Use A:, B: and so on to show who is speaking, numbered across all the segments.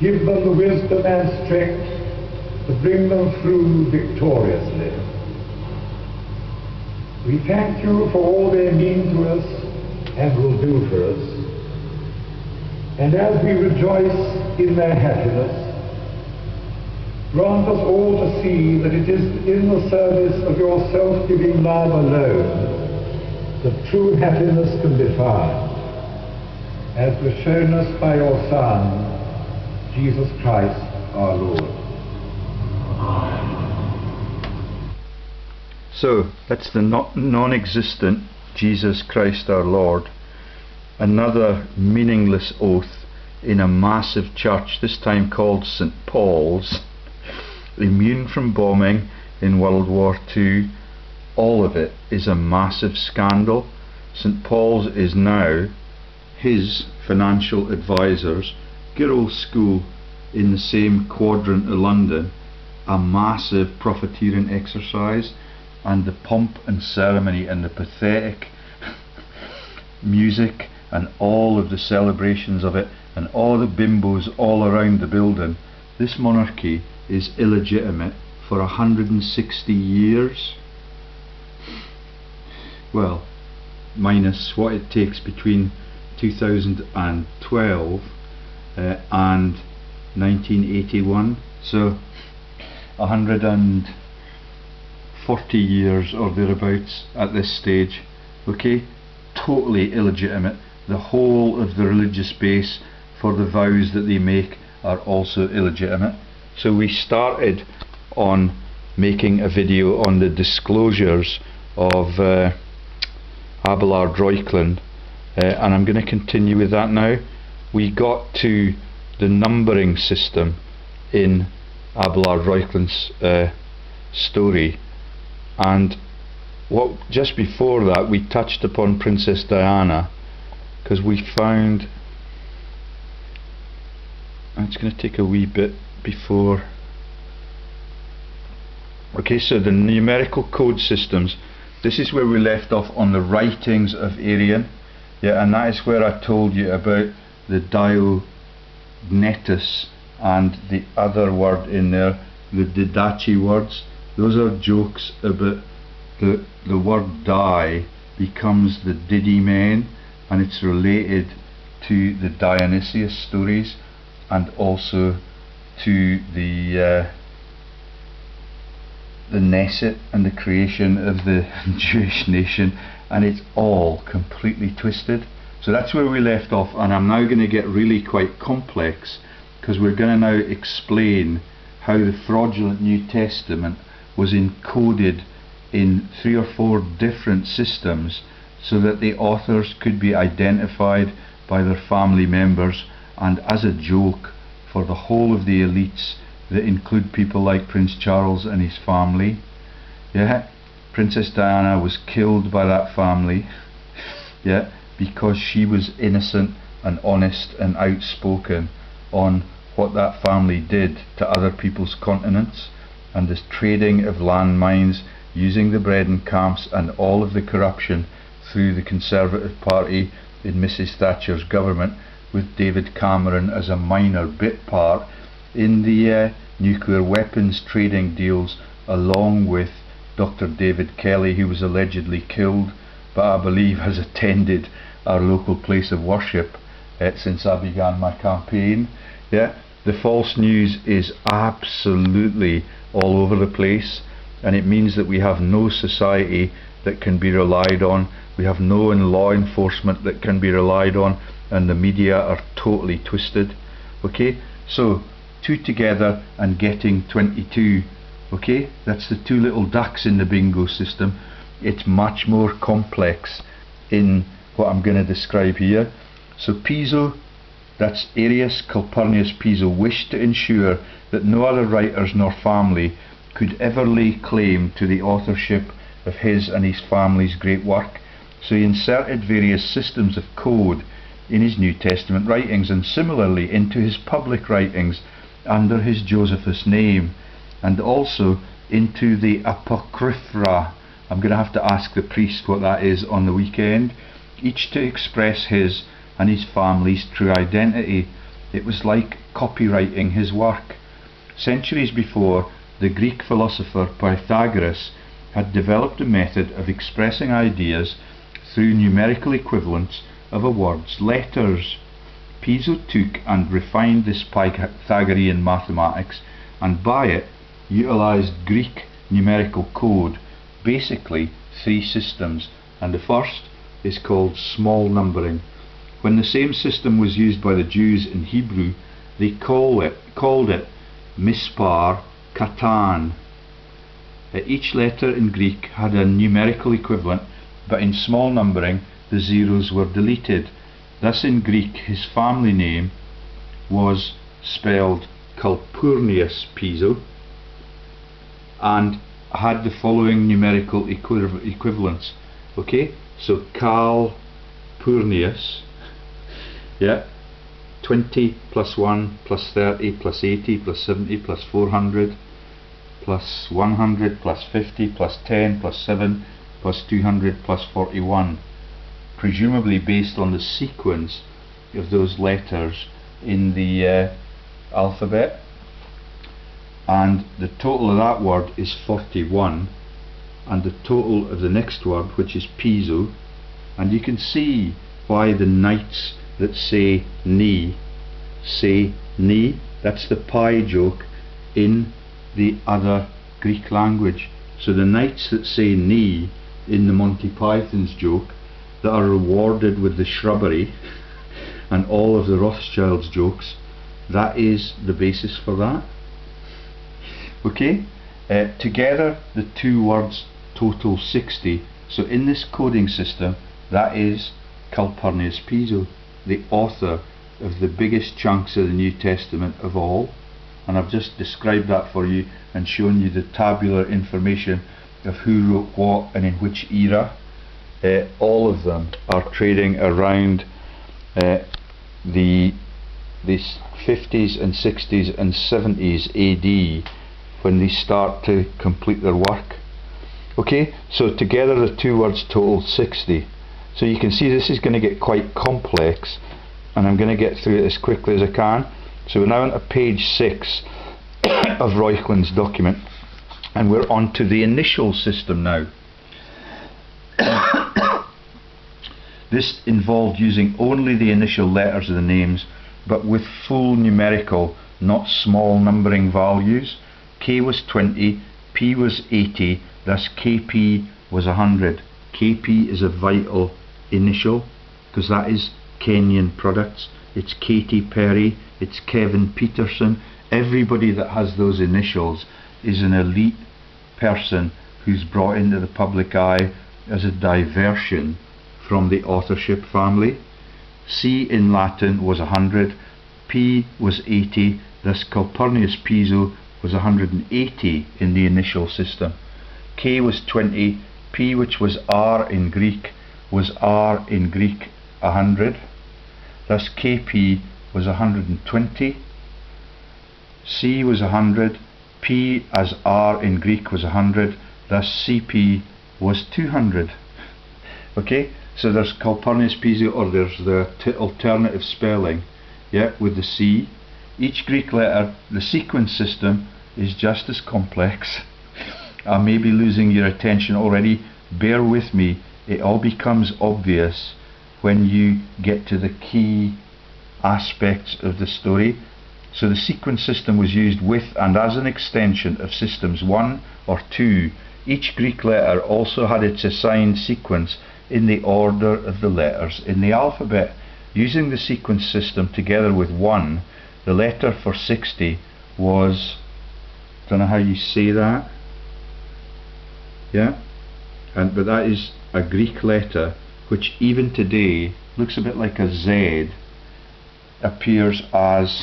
A: Give them the wisdom and strength to bring them through victoriously. We thank you for all they mean to us and will do for us. And as we rejoice in their happiness, grant us all to see that it is in the service of your self-giving love alone that true happiness can be found, as was shown us by your Son, Jesus Christ our Lord.
B: So, that's the non-existent Jesus Christ our Lord. Another meaningless oath in a massive church, this time called St. Paul's, immune from bombing in World War II. All of it is a massive scandal. St. Paul's is now his financial advisors, Girls' School in the same quadrant of London, a massive profiteering exercise, and the pomp and ceremony and the pathetic music and all of the celebrations of it and all the bimbos all around the building. This monarchy is illegitimate for 160 years. Well, minus what it takes between 2012 and 1981, so 140 years or thereabouts at this stage. Okay, totally illegitimate. The whole of the religious base for the vows that they make are also illegitimate. So we started on making a video on the disclosures of Abelard Reuchlin, and I'm going to continue with that now. We got to the numbering system in Abelard Reuchlin's story, and just before that we touched upon Princess Diana, because we found, it's going to take a wee bit before. Okay, so the numerical code systems, this is where we left off on the writings of Arian. Yeah, and that is where I told you about the Diognetus and the other word in there, the Didache words. Those are jokes about the word die becomes the Didymen, and it's related to the Dionysius stories and also to the Neset and the creation of the Jewish nation, and it's all completely twisted. So that's where we left off, and I'm now going to get really quite complex, because we're going to now explain how the fraudulent New Testament was encoded in 3 or 4 different systems so that the authors could be identified by their family members, and as a joke for the whole of the elites that include people like Prince Charles and his family. Yeah, Princess Diana was killed by that family, yeah, because she was innocent and honest and outspoken on what that family did to other people's continents, and this trading of landmines, using the Breden camps, and all of the corruption through the Conservative Party in Mrs Thatcher's government, with David Cameron as a minor bit part in the nuclear weapons trading deals, along with Dr. David Kelly, who was allegedly killed but I believe has attended our local place of worship since I began my campaign. Yeah, the false news is absolutely all over the place, and it means that we have no society that can be relied on, we have no law enforcement that can be relied on, and the media are totally twisted. Okay, so 2 together and getting 22. Okay, that's the 2 little ducks in the bingo system. It's much more complex in what I'm going to describe here. So Piso, that's Arius Calpurnius Piso, wished to ensure that no other writers nor family could ever lay claim to the authorship of his and his family's great work. So he inserted various systems of code in his New Testament writings, and similarly into his public writings under his Josephus name, and also into the Apocrypha. I'm going to have to ask the priest what that is on the weekend, each to express his and his family's true identity. It was like copywriting his work. Centuries before, the Greek philosopher Pythagoras had developed a method of expressing ideas through numerical equivalents of a word's letters. Piso took and refined this Pythagorean mathematics, and by it utilized Greek numerical code, basically 3 systems, and the first is called small numbering. When the same system was used by the Jews in Hebrew, they called it mispar katan. Each letter in Greek had a numerical equivalent, but in small numbering the zeros were deleted. Thus in Greek his family name was spelled Calpurnius Piso and had the following numerical equivalents. Okay, so Calpurnius, yeah, 20 plus 1 plus 30 plus 80 plus 70 plus 400 plus 100 plus 50 plus 10 plus 7 plus 200 plus 41, presumably based on the sequence of those letters in the alphabet. And the total of that word is 41, and the total of the next word, which is Piso, and you can see why the knights that say ni, that's the pie joke in the other Greek language. So the knights that say ni in the Monty Python's joke, that are rewarded with the shrubbery and all of the Rothschild's jokes, that is the basis for that. Okay, together the 2 words total 60. So in this coding system, that is Calpurnius Piso, the author of the biggest chunks of the New Testament of all. And I've just described that for you and shown you the tabular information of who wrote what and in which era. All of them are trading around the 50s and 60s and 70s AD when they start to complete their work. Okay, so together the 2 words total 60. So you can see this is going to get quite complex, and I'm going to get through it as quickly as I can. So we're now on to page 6 of Reuchlin's document, and we're on to the initial system now. This involved using only the initial letters of the names, but with full numerical, not small numbering values. K was 20, P was 80, thus KP was 100. KP is a vital initial, because that is Kenyan products. It's Katy Perry, it's Kevin Peterson. Everybody that has those initials is an elite person who's brought into the public eye as a diversion from the authorship family. C in Latin was 100, P was 80, thus Calpurnius Piso was 180 in the initial system. K was 20, P, which was R in Greek, was R in Greek 100, thus KP was 120, C was 100, P as R in Greek was 100, thus CP was 200. Okay, so there's Calpurnius Piso, or there's the alternative spelling, yeah, with the C. Each Greek letter, the sequence system is just as complex. I may be losing your attention already, bear with me, it all becomes obvious when you get to the key aspects of the story. So the sequence system was used with and as an extension of systems 1 or 2. Each Greek letter also had its assigned sequence in the order of the letters in the alphabet. Using the sequence system together with 1, the letter for 60 was, don't know how you say that, yeah, but that is a Greek letter which even today looks a bit like a Z, appears as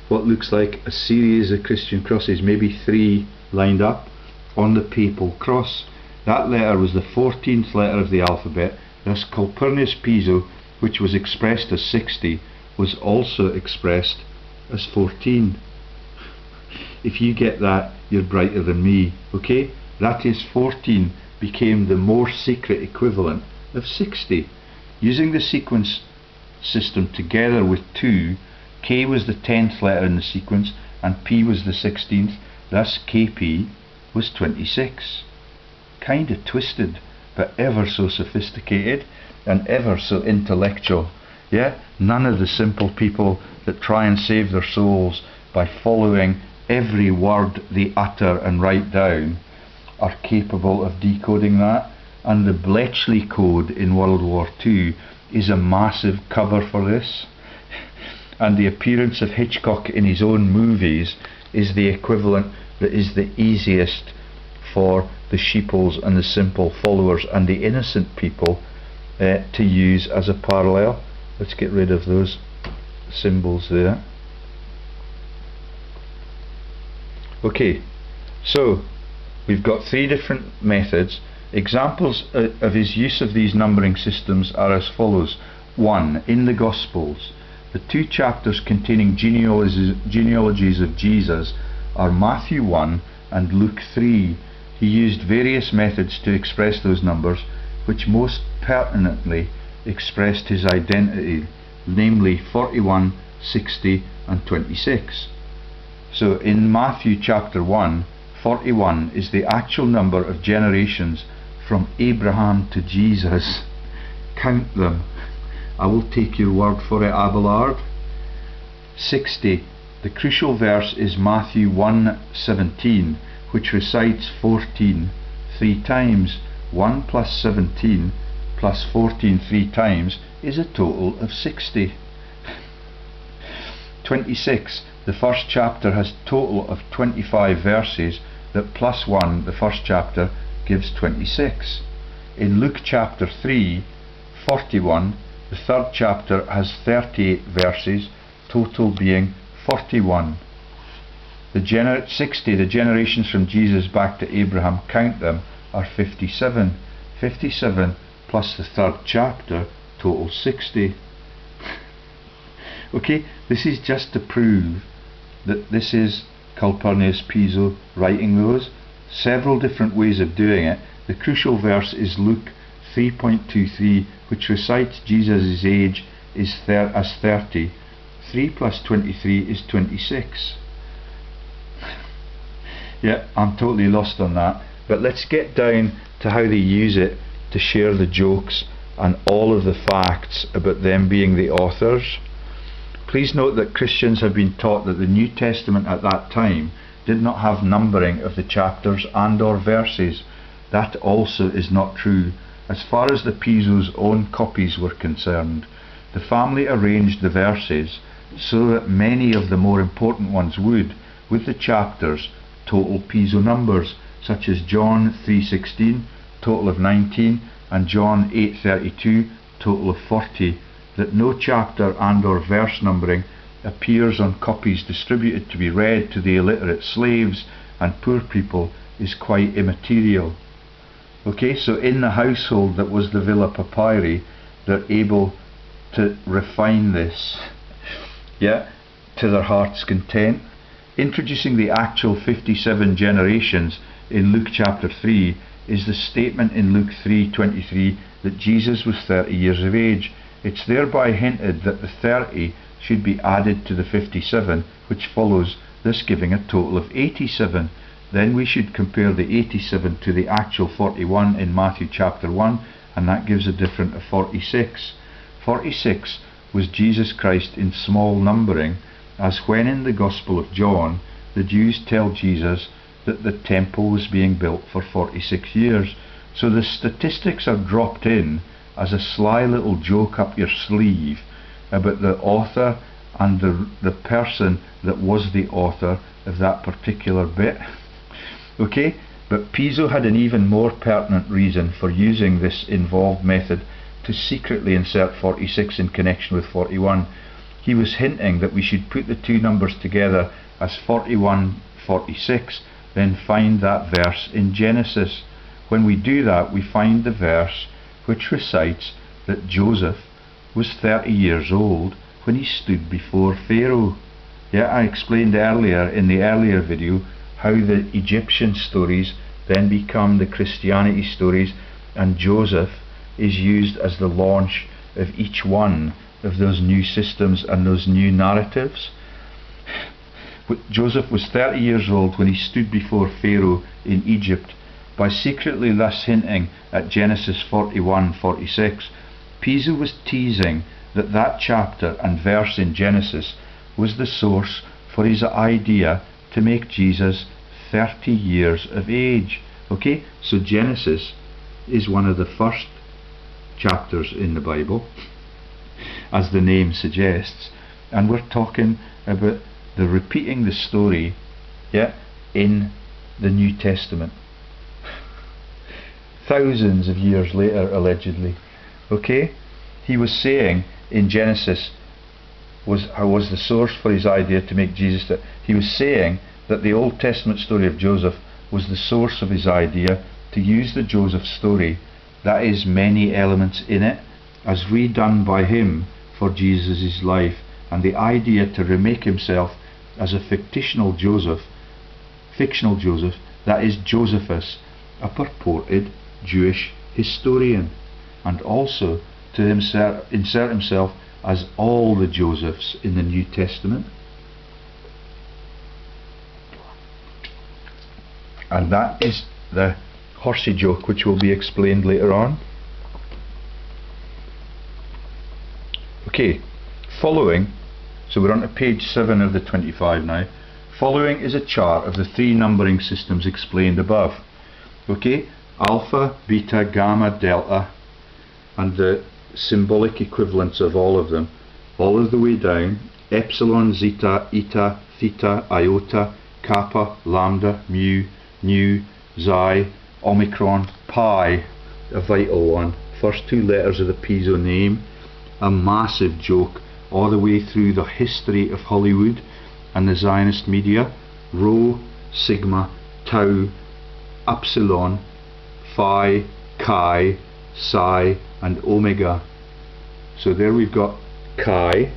B: what looks like a series of Christian crosses, maybe 3 lined up on the papal cross. That letter was the 14th letter of the alphabet, thus Calpurnius Piso, which was expressed as 60, was also expressed as 14. If you get that, you're brighter than me, okay? That is, 14 became the more secret equivalent of 60. Using the sequence system together with 2, K was the 10th letter in the sequence, and P was the 16th. Thus KP was 26. Kind of twisted, but ever so sophisticated and ever so intellectual. Yeah, none of the simple people that try and save their souls by following every word they utter and write down are capable of decoding that. And the Bletchley Code in World War II is a massive cover for this. And the appearance of Hitchcock in his own movies is the equivalent that is the easiest for the sheeples and the simple followers and the innocent people to use as a parallel. Let's get rid of those symbols there. Okay, so we've got 3 different methods. Examples of his use of these numbering systems are as follows. 1. In the Gospels, the 2 chapters containing genealogies of Jesus are Matthew 1 and Luke 3. He used various methods to express those numbers, which most pertinently expressed his identity, namely 41, 60 and 26. So in Matthew chapter 1, 41 is the actual number of generations from Abraham to Jesus. Count them. I will take your word for it, Abelard. 60. The crucial verse is Matthew 1:17, which recites 14 3 times. 1 plus 17 plus 14 3 times is a total of 60. 26. The first chapter has a total of 25 verses that plus 1, the first chapter, gives 26. In Luke chapter 3, 41, the third chapter has 38 verses, total being 41. 60, the generations from Jesus back to Abraham, count them, are 57. 57 plus the third chapter, total 60. Okay, this is just to prove that this is Calpurnius Piso writing those. Several different ways of doing it. The crucial verse is Luke 3.23, which recites Jesus' age as 30. 3 plus 23 is 26. Yeah, I'm totally lost on that. But let's get down to how they use it to share the jokes and all of the facts about them being the authors. Please note that Christians have been taught that the New Testament at that time did not have numbering of the chapters and or verses. That also is not true. As far as the Piso's own copies were concerned, the family arranged the verses so that many of the more important ones would, with the chapters, total Piso numbers, such as John 3:16, total of 19, and John 8:32, total of 40. That no chapter and or verse numbering appears on copies distributed to be read to the illiterate slaves and poor people is quite immaterial. Okay, so in the household that was the Villa Papyri, they're able to refine this, yeah, to their heart's content. Introducing the actual 57 generations in Luke chapter 3 is the statement in Luke 3:23 that Jesus was 30 years of age. It's thereby hinted that the 30 should be added to the 57, which follows, thus giving a total of 87. Then we should compare the 87 to the actual 41 in Matthew chapter 1, and that gives a difference of 46. 46 was Jesus Christ in small numbering, as when in the Gospel of John the Jews tell Jesus that the temple was being built for 46 years. So the statistics are dropped in as a sly little joke up your sleeve about the author and the person that was the author of that particular bit. Okay, but Piso had an even more pertinent reason for using this involved method to secretly insert 46 in connection with 41. He was hinting that we should put the two numbers together as 41:46, then find that verse in Genesis. When we do that, we find the verse which recites that Joseph was 30 years old when he stood before Pharaoh. Yeah, I explained earlier in the earlier video how the Egyptian stories then become the Christianity stories, and Joseph is used as the launch of each one of those new systems and those new narratives. Joseph was 30 years old when he stood before Pharaoh in Egypt. By secretly thus hinting at Genesis 41:46, Piso was teasing that that chapter and verse in Genesis was the source for his idea to make Jesus 30 years of age. Okay, so Genesis is one of the first chapters in the Bible, as the name suggests, and we're talking about the repeating the story, yeah, in the New Testament. Thousands of years later, allegedly. Okay, he was saying in Genesis was the source for his idea to make Jesus. That he was saying that the Old Testament story of Joseph was the source of his idea to use the Joseph story, that is, many elements in it, as redone by him for Jesus' life, and the idea to remake himself as a fictional Joseph, that is Josephus, a purported Jewish historian, and also to insert himself as all the Josephs in the New Testament. And that is the horsey joke, which will be explained later on. Okay, following, so we're on to page 7 of the 25 now. Following is a chart of the three numbering systems explained above. Okay, alpha, beta, gamma, delta, and the symbolic equivalents of all of them, all of the way down: epsilon, zeta, eta, theta, iota, kappa, lambda, mu, nu, xi, omicron, pi, a vital one. First two letters of the Piso name, a massive joke all the way through the history of Hollywood and the Zionist media: rho, sigma, tau, epsilon, phi, chi, psi, and omega. So there we've got chi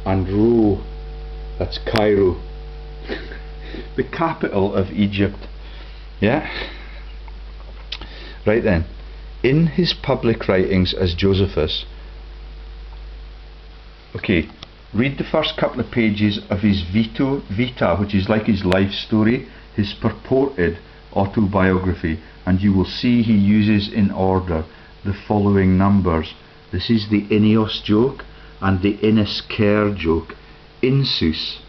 B: and rho, that's Cairo, the capital of Egypt. Yeah? Right then, in his public writings as Josephus, okay, read the first couple of pages of his Vita, which is like his life story, his purported autobiography, and you will see he uses in order the following numbers. This is the Ineos joke and the Innis Care joke. Insus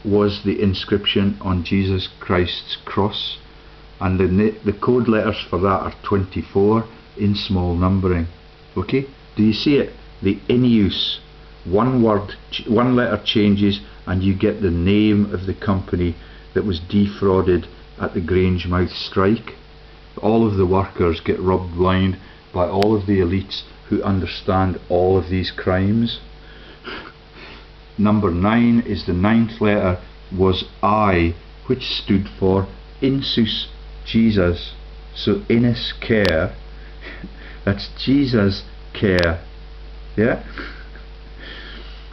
B: was the inscription on Jesus Christ's cross, and the code letters for that are 24 in small numbering. Okay, do you see it? The Ineus, one letter changes and you get the name of the company that was defrauded at the Grangemouth strike. All of the workers get rubbed blind by all of the elites who understand all of these crimes. Number 9 is the 9th letter, was I, which stood for Insus Jesus. So Innis Care, that's Jesus Care, yeah,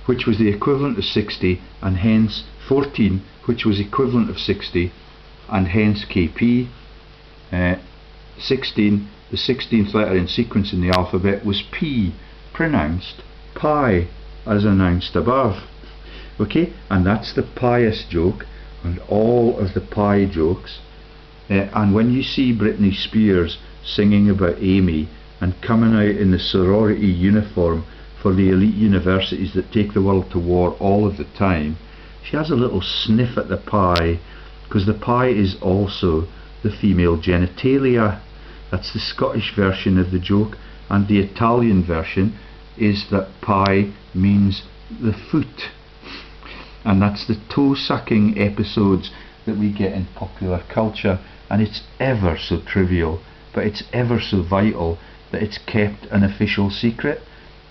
B: which was the equivalent of 60, and hence 14, which was equivalent of 60, and hence KP. 16, the 16th letter in sequence in the alphabet, was P, pronounced pi, as announced above. Okay, and that's the pious joke and all of the pi jokes. And when you see Britney Spears singing about Amy and coming out in the sorority uniform for the elite universities that take the world to war all of the time, she has a little sniff at the pi, because the pi is also the female genitalia. That's the Scottish version of the joke, and the Italian version is that pi means the foot, and that's the toe-sucking episodes that we get in popular culture. And it's ever so trivial, but it's ever so vital that it's kept an official secret,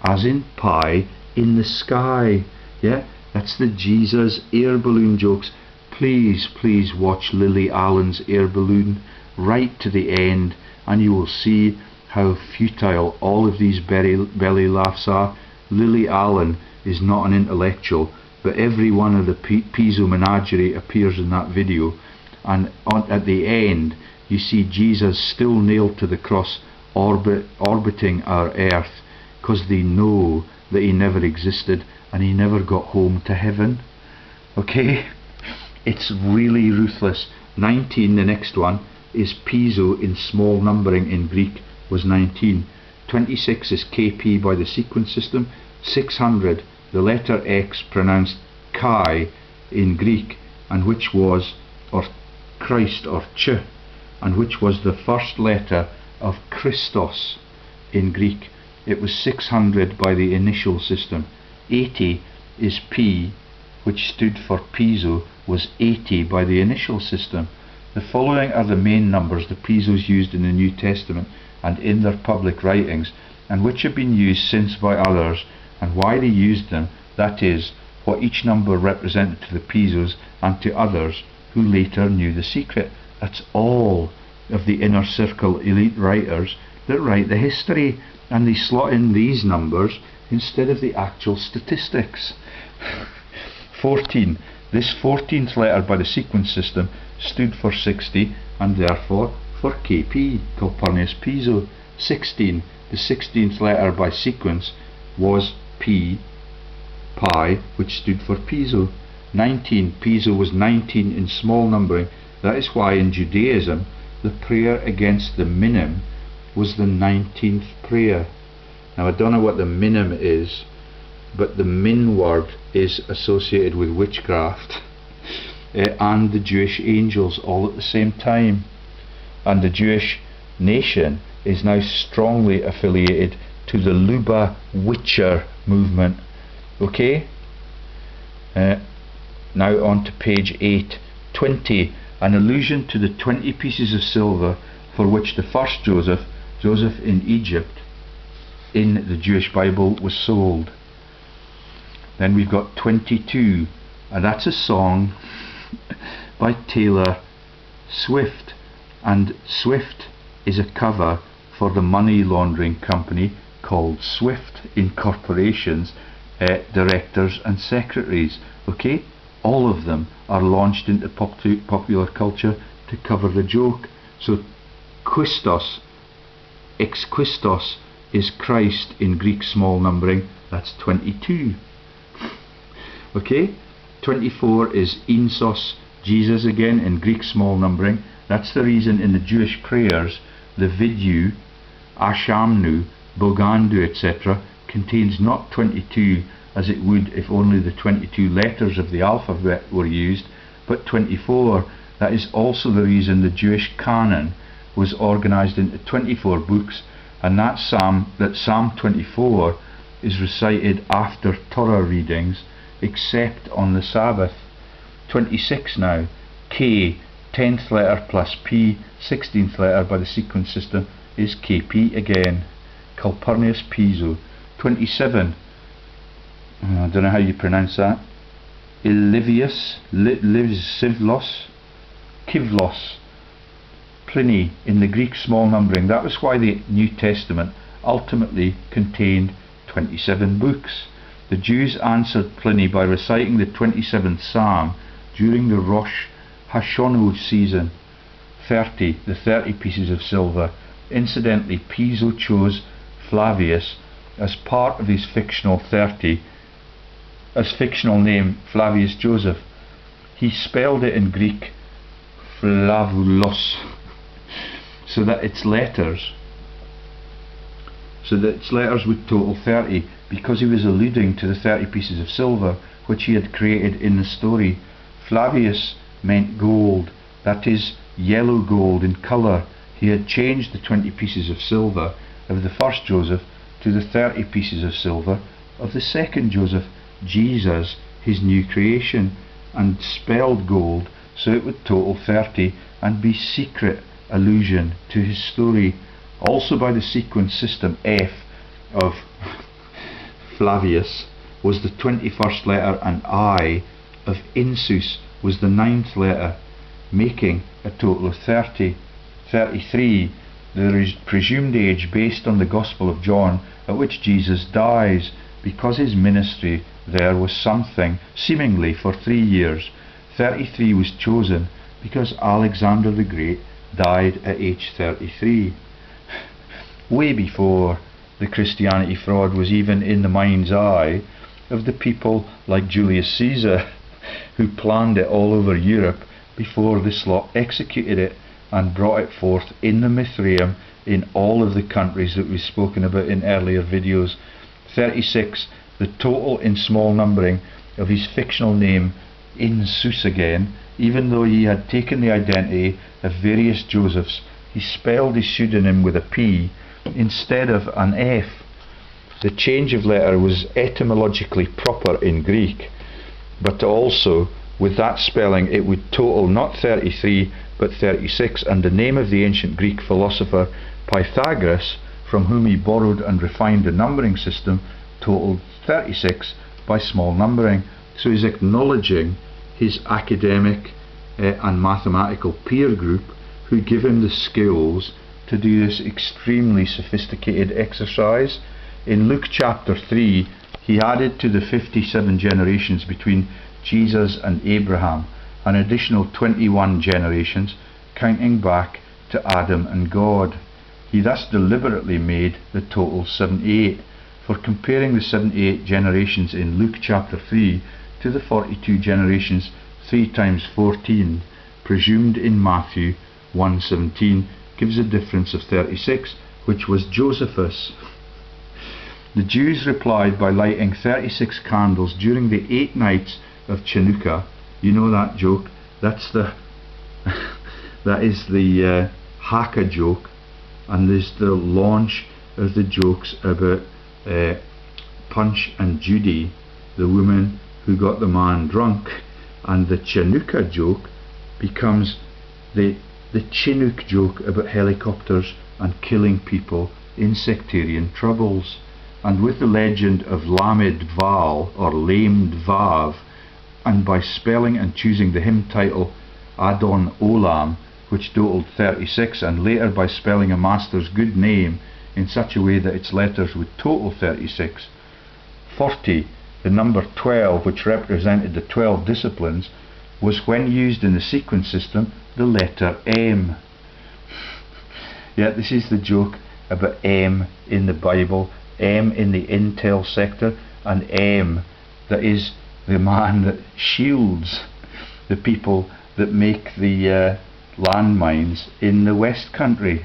B: as in pie in the sky. Yeah, that's the Jesus air balloon jokes. Please watch Lily Allen's air balloon right to the end, and you will see how futile all of these belly laughs are. Lily Allen is not an intellectual, but every one of the Piso menagerie appears in that video, and at the end you see Jesus still nailed to the cross, orbiting our earth, because they know that he never existed and he never got home to heaven. Okay, it's really ruthless. 19, the next one, is Piso in small numbering in Greek, was 19. 26 is KP by the sequence system. 600, the letter X pronounced Chi in Greek, and which was, or Christ, or Ch, and which was the first letter of Christos in Greek. It was 600 by the initial system. 80 is P, which stood for Piso, was 80 by the initial system. The following are the main numbers the Pisos used in the New Testament and in their public writings, and which have been used since by others, and why they used them, that is, what each number represented to the Pisos and to others who later knew the secret. That's all of the inner circle elite writers that write the history, and they slot in these numbers instead of the actual statistics. 14. This 14th letter by the sequence system stood for 60 and therefore for KP, Calpurnius Piso. 16. The 16th letter by sequence was P, Pi, which stood for Piso. 19. Piso was 19 in small numbering. That is why in Judaism the prayer against the minim was the 19th prayer. Now I don't know what the minim is, but the min word is associated with witchcraft and the Jewish angels all at the same time. And the Jewish nation is now strongly affiliated to the Lubavitcher movement. Okay? Now on to page 8. 20. An allusion to the 20 pieces of silver for which the first Joseph in Egypt, in the Jewish Bible, was sold. Then we've got 22, and that's a song by Taylor Swift, and Swift is a cover for the money laundering company called Swift Incorporation's directors and secretaries. Okay, all of them are launched into popular culture to cover the joke. So Christos, ex Christos, is Christ in Greek small numbering. That's 22. Okay, 24 is Insos, Jesus again in Greek small numbering. That's the reason in the Jewish prayers the Vidyu, Ashamnu, Bogandu, etc. contains not 22 as it would if only the 22 letters of the alphabet were used, but 24. That is also the reason the Jewish canon was organized into 24 books, and that Psalm 24 is recited after Torah readings except on the Sabbath. 26 now. K, 10th letter plus P, 16th letter by the sequence system, is KP again. Calpurnius Piso. 27. I don't know how you pronounce that. Ilivius, Kivlos, Pliny in the Greek small numbering. That was why the New Testament ultimately contained 27 books. The Jews answered Pliny by reciting the 27th Psalm during the Rosh Hashanah season. 30, the 30 pieces of silver. Incidentally, Piso chose Flavius as part of his fictional name, Flavius Joseph. He spelled it in Greek Flavulos, so that its letters would total 30, because he was alluding to the 30 pieces of silver which he had created in the story. Flavius meant gold, that is, yellow gold in colour. He had changed the 20 pieces of silver of the first Joseph to the 30 pieces of silver of the second Joseph, Jesus, his new creation, and spelled gold so it would total 30 and be secret allusion to his story. Also by the sequence system, F of Flavius was the 21st letter, and I of Insus was the 9th letter, making a total of 30. 33, the presumed age based on the Gospel of John at which Jesus dies, because his ministry there was something, seemingly for 3 years. 33 was chosen because Alexander the Great died at age 33. Way before the Christianity fraud was even in the mind's eye of the people like Julius Caesar, who planned it all over Europe before this lot executed it and brought it forth in the Mithraeum in all of the countries that we've spoken about in earlier videos. 36, the total in small numbering of his fictional name in Sus again, even though he had taken the identity of various Josephs, he spelled his pseudonym with a P instead of an F. The change of letter was etymologically proper in Greek, but also with that spelling it would total not 33 but 36, and the name of the ancient Greek philosopher Pythagoras, from whom he borrowed and refined the numbering system, totaled 36 by small numbering. So he's acknowledging his academic and mathematical peer group who give him the skills to do this extremely sophisticated exercise. In Luke chapter 3, he added to the 57 generations between Jesus and Abraham an additional 21 generations, counting back to Adam and God. He thus deliberately made the total 78, for comparing the 78 generations in Luke chapter 3 to the 42 generations 3 times 14 presumed in Matthew 1:17 gives a difference of 36, which was Josephus. The Jews replied by lighting 36 candles during the 8 nights of Chanukah. You know that joke? That's the that is the Haka joke, and there's the launch of the jokes about Punch and Judy, the woman who got the man drunk, and the Chanukah joke becomes the Chinook joke about helicopters and killing people in sectarian troubles. And with the legend of Lamed Val or Lamed Vav, and by spelling and choosing the hymn title Adon Olam, which totaled 36, and later by spelling a master's good name in such a way that its letters would total 36. 40, the number 12, which represented the 12 disciplines, was, when used in the sequence system, the letter M. Yeah, this is the joke about M in the Bible, M in the intel sector, and M, that is the man that shields the people that make the landmines in the West Country.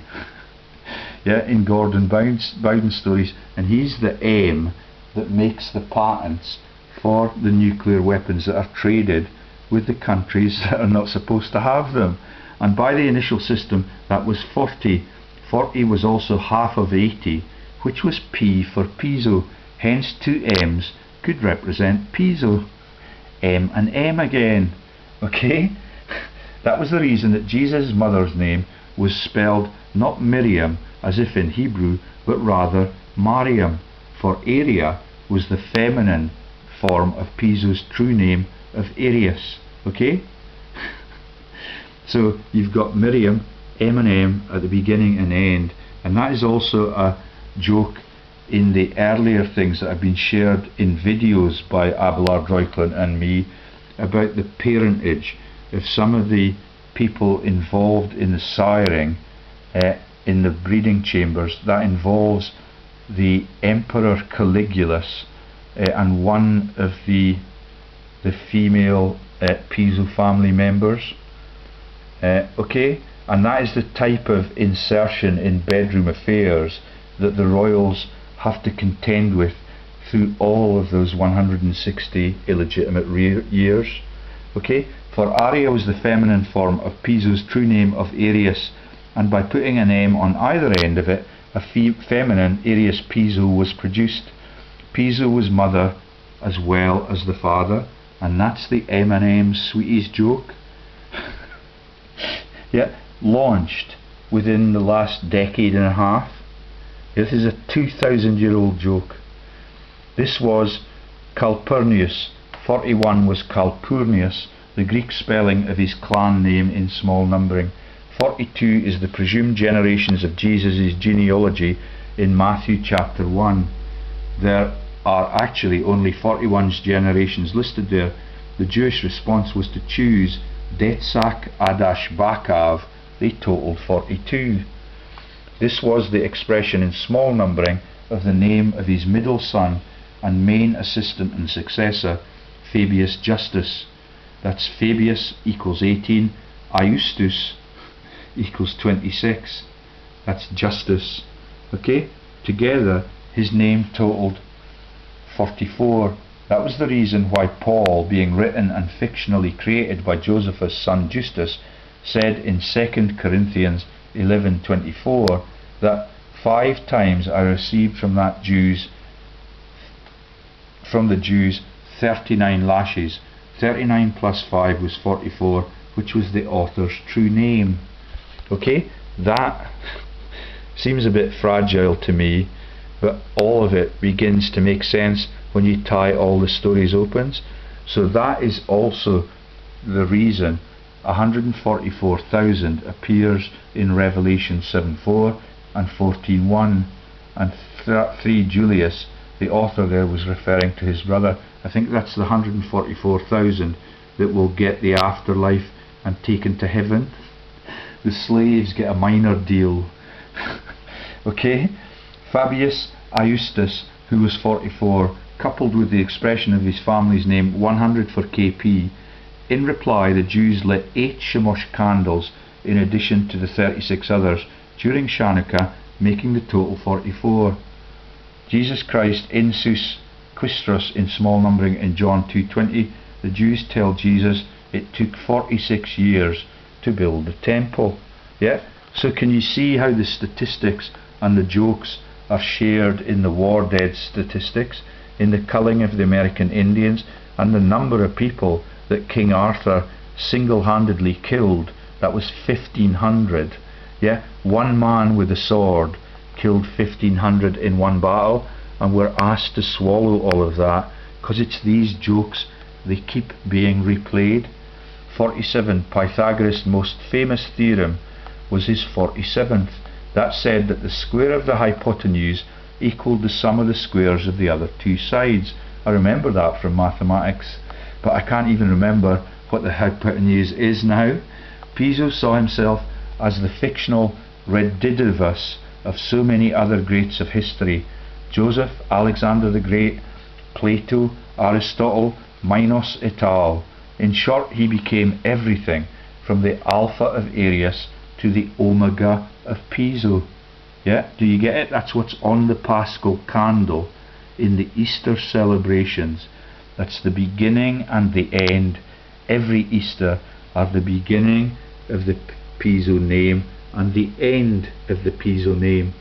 B: Yeah, in Gordon Bowden stories, and he's the M that makes the patents for the nuclear weapons that are traded with the countries that are not supposed to have them. And by the initial system, that was 40. 40 was also half of 80, which was P for Piso, hence 2 M's could represent Piso. M and M again. Okay? That was the reason that Jesus' mother's name was spelled not Miriam as if in Hebrew, but rather Mariam, for Aria was the feminine form of Piso's true name of Arius. Okay? So you've got Miriam, M and M at the beginning and end, and that is also a joke in the earlier things that have been shared in videos by Abelard Reuchlin and me about the parentage of some of the people involved in the siring in the breeding chambers. That involves the Emperor Caligulus and one of the female Piso family members. Okay, and that is the type of insertion in bedroom affairs that the royals have to contend with through all of those 160 illegitimate years. Okay, for Aria was the feminine form of Piso's true name of Arius, and by putting an M on either end of it, a feminine Arius Piso was produced. Piso was mother as well as the father, and that's the M&M sweeties joke. Yeah, launched within the last decade and a half. This is a 2,000-year-old joke. This was Calpurnius. 41 was Calpurnius, the Greek spelling of his clan name in small numbering. 42 is the presumed generations of Jesus' genealogy in Matthew chapter 1. There are actually only 41 generations listed there. The Jewish response was to choose Detsak Adash Bakav. They totaled 42. This was the expression in small numbering of the name of his middle son and main assistant and successor, Fabius Justus. That's Fabius equals 18, Iustus equals 26. That's Justus. Okay? Together, his name totaled 44. That was the reason why Paul, being written and fictionally created by Josephus' son Justus, said in 2 Corinthians 11:24 that 5 times I received from the Jews 39 lashes. 39 plus 5 was 44, which was the author's true name. Okay, that seems a bit fragile to me, but all of it begins to make sense when you tie all the stories open. So that is also the reason 144,000 appears in Revelation 7:4 and 14:1, and 3 Julius, the author there, was referring to his brother. I think that's the 144,000 that will get the afterlife and taken to heaven. The slaves get a minor deal. Okay? Fabius Iustus, who was 44, coupled with the expression of his family's name 100 for KP. In reply, the Jews lit 8 Shemosh candles in addition to the 36 others during Chanukah, making the total 44. Jesus Christ insus Quistros in small numbering in John 2:20, the Jews tell Jesus it took 46 years to build the temple. Yeah? So can you see how the statistics and the jokes are shared in the war dead statistics, in the culling of the American Indians, and the number of people that King Arthur single-handedly killed? That was 1,500. Yeah? One man with a sword killed 1,500 in one battle, and we're asked to swallow all of that because it's these jokes, they keep being replayed. 47, Pythagoras' most famous theorem was his 47th. That said that the square of the hypotenuse equaled the sum of the squares of the other 2 sides. I remember that from mathematics, but I can't even remember what the hypotenuse is now. Piso saw himself as the fictional redidivus of so many other greats of history: Joseph, Alexander the Great, Plato, Aristotle, Minos et al. In short, he became everything from the Alpha of Arius to the Omega of Piso. Yeah, do you get it? That's what's on the Paschal candle in the Easter celebrations. That's the beginning and the end. Every Easter are the beginning of the Piso name and the end of the Piso name.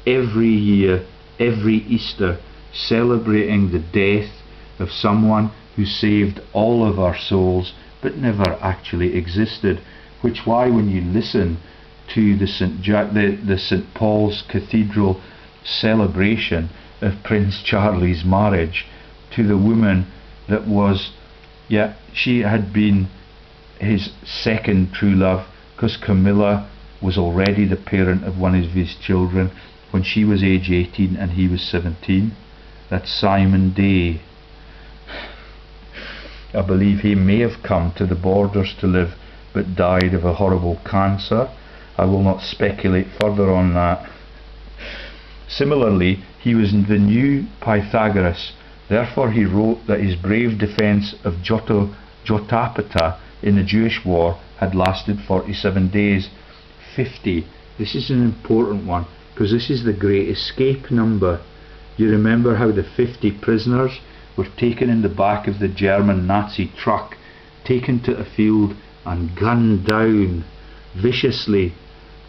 B: Every year, every Easter, celebrating the death of someone who saved all of our souls but never actually existed. Which why when you listen to the St. Paul's Cathedral celebration of Prince Charlie's marriage to the woman that was, she had been his second true love, because Camilla was already the parent of one of his children when she was age 18 and he was 17. That's Simon Day. I believe he may have come to the borders to live but died of a horrible cancer. I will not speculate further on that. Similarly, he was the new Pythagoras. Therefore he wrote that his brave defence of Jotapata in the Jewish war had lasted 47 days. 50. This is an important one because this is the Great Escape number. You remember how the 50 prisoners were taken in the back of the German Nazi truck, taken to a field and gunned down viciously.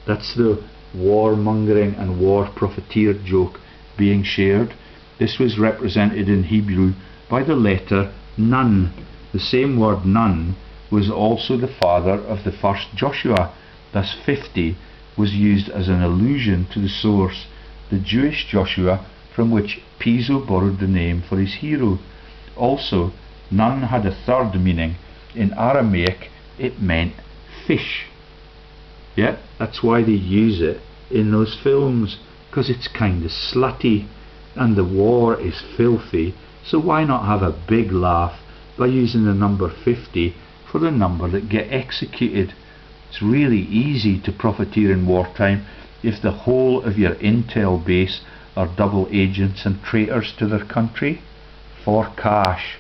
B: That's the warmongering and war profiteer joke being shared. This was represented in Hebrew by the letter Nun. The same word Nun was also the father of the first Joshua. Thus 50 was used as an allusion to the source, the Jewish Joshua, from which Piso borrowed the name for his hero. Also, Nun had a third meaning. In Aramaic it meant fish. Yeah, that's why they use it in those films, because it's kind of slutty and the war is filthy, so why not have a big laugh by using the number 50 for the number that get executed. It's really easy to profiteer in wartime if the whole of your intel base are double agents and traitors to their country for cash.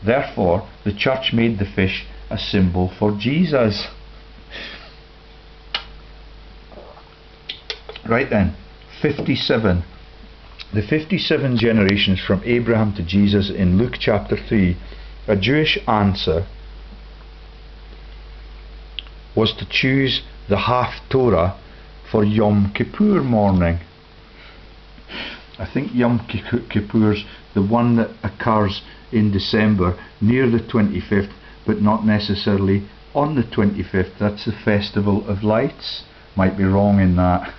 B: Therefore, the church made the fish a symbol for Jesus. Right then, 57. The 57 generations from Abraham to Jesus in Luke chapter 3, a Jewish answer was to choose the Haftorah for Yom Kippur morning. I think Yom Kippur's the one that occurs in December near the 25th, but not necessarily on the 25th. That's the Festival of Lights. Might be wrong in that.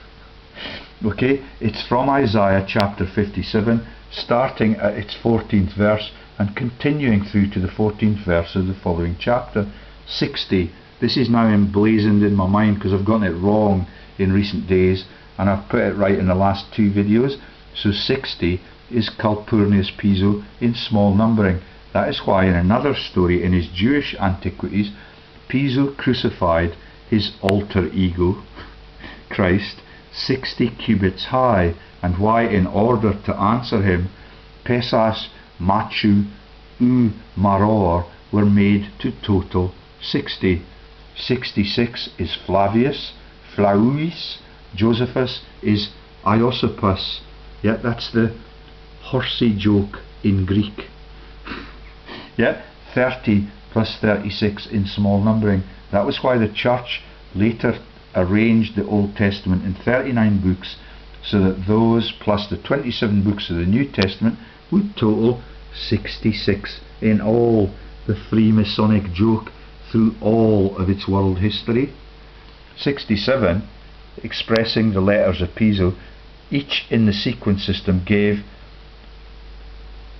B: Okay, it's from Isaiah chapter 57, starting at its 14th verse and continuing through to the 14th verse of the following chapter. 60. This is now emblazoned in my mind because I've gotten it wrong in recent days, and I've put it right in the last two videos. So 60 is Calpurnius Piso in small numbering. That is why in another story in his Jewish antiquities, Piso crucified his alter ego, Christ, 60 cubits high, and why, in order to answer him, Pesas, Machu, Maror were made to total 60. 66 is Flavius, Flauis, Josephus is Iosipus. Yeah, that's the horsey joke in Greek. Yeah, 30 plus 36 in small numbering. That was why the church later arranged the Old Testament in 39 books, so that those plus the 27 books of the New Testament would total 66 in all. The Freemasonic joke through all of its world history. 67, expressing the letters of Piso, each in the sequence system gave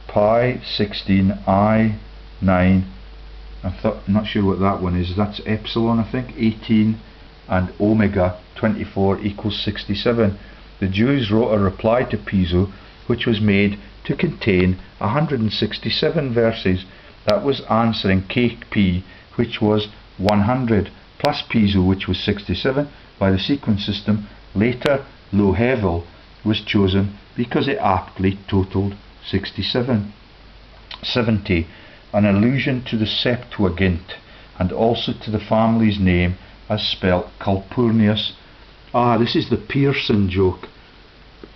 B: pi 16, I 9, I'm not sure what that one is, that's epsilon I think, 18, and omega 24 equals 67. The Jews wrote a reply to Piso which was made to contain 167 verses. That was answering KP, which was 100, plus Piso, which was 67. By the sequence system, later Lohevel was chosen because it aptly totaled 67. 70. An allusion to the Septuagint and also to the family's name as spelt Calpurnius. This is the Pearson joke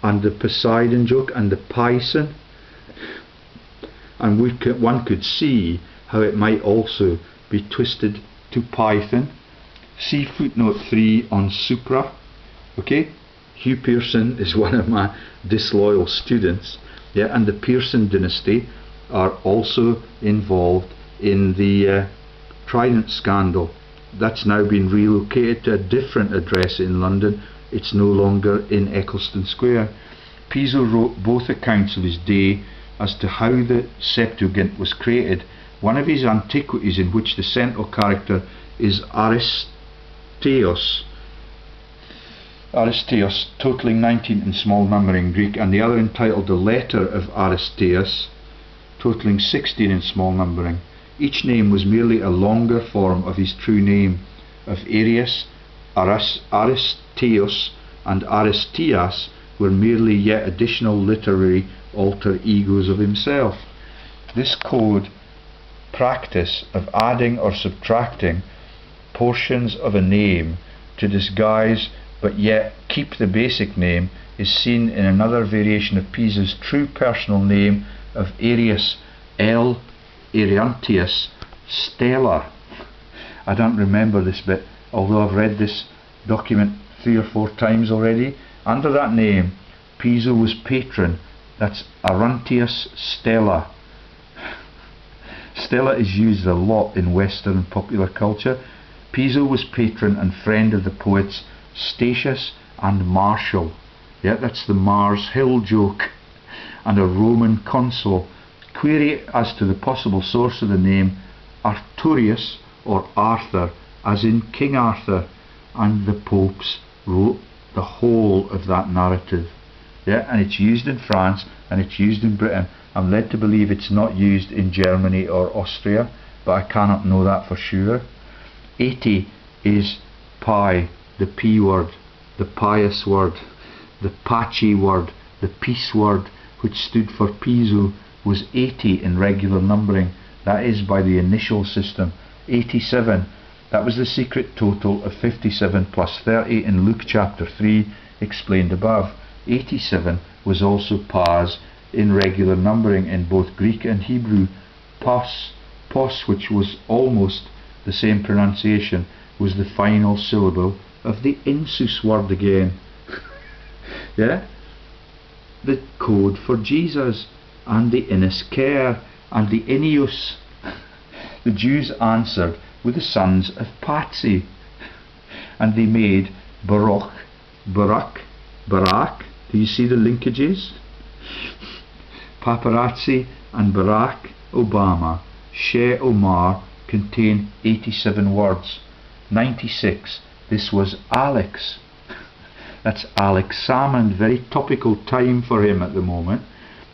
B: and the Poseidon joke and the Pison, and one could see how it might also be twisted to Python. See footnote 3 on Supra. Okay, Hugh Pearson is one of my disloyal students. Yeah, and the Pearson dynasty are also involved in the Trident scandal. That's now been relocated to a different address in London. It's no longer in Eccleston Square. Piso wrote both accounts of his day as to how the Septuagint was created. One of his antiquities, in which the central character is Aristeos, totaling 19 in small numbering Greek, and the other entitled The Letter of Aristeos, totaling 16 in small numbering. Each name was merely a longer form of his true name, of Arius, Aristeos, and Aristeas were merely yet additional literary alter egos of himself. This code practice of adding or subtracting portions of a name to disguise but yet keep the basic name is seen in another variation of Piso's true personal name of Arius L. Ariantius Stella. I don't remember this bit, although I've read this document 3 or 4 times already. Under that name, Piso was patron. That's Arantius Stella. Stella is used a lot in Western popular culture. Piso was patron and friend of the poets Statius and Martial. Yeah, that's the Mars Hill joke. And a Roman consul. Query as to the possible source of the name Arturius or Arthur, as in King Arthur, and the popes wrote the whole of that narrative. Yeah, and it's used in France and it's used in Britain. I'm led to believe it's not used in Germany or Austria, but I cannot know that for sure. 80 is pi, the P word, the pious word, the patchy word, The peace word, which stood for Piso, was 80 in regular numbering, that is by the initial system. 87, that was the secret total of 57 plus 30 in Luke chapter 3, explained above. 87 was also pas in regular numbering in both Greek and Hebrew. Pos, which was almost the same pronunciation, was the final syllable of the insus word again. Yeah? The code for Jesus, and the inus care, and the ineus. The Jews answered with the sons of Patsy, and they made Baruch, Barak. Do you see the linkages? Paparazzi and Barack Obama, Shea Omar contain 87 words. 96, this was Alex. That's Alex Salmond, very topical time for him at the moment,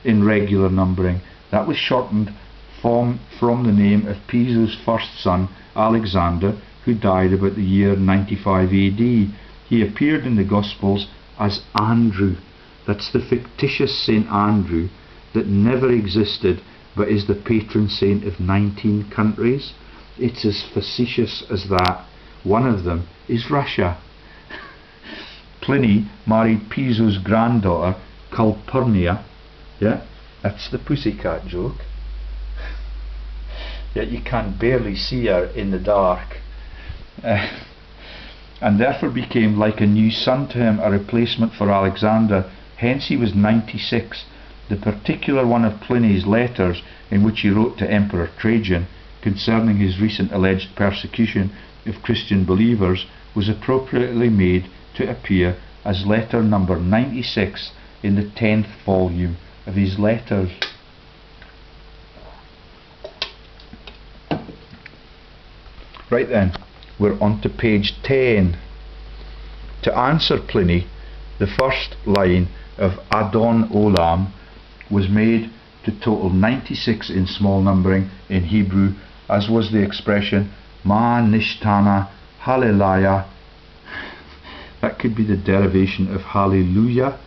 B: in regular numbering. That was shortened from the name of Piso's first son, Alexander, who died about the year 95 AD. He appeared in the Gospels as Andrew. That's the fictitious St. Andrew that never existed but is the patron saint of 19 countries. It's as facetious as that. One of them is Russia. Pliny married Piso's granddaughter, Calpurnia. Yeah, that's the pussycat joke. Yet you can barely see her in the dark. And therefore became like a new son to him, a replacement for Alexander. Hence he was 96. The particular one of Pliny's letters in which he wrote to Emperor Trajan concerning his recent alleged persecution of Christian believers was appropriately made to appear as letter number 96 in the 10th volume of his letters. Right then, we're on to page 10. To answer Pliny, the first line of Adon Olam was made to total 96 in small numbering in Hebrew, as was the expression Ma Nishtana Hallelujah. That could be the derivation of Hallelujah,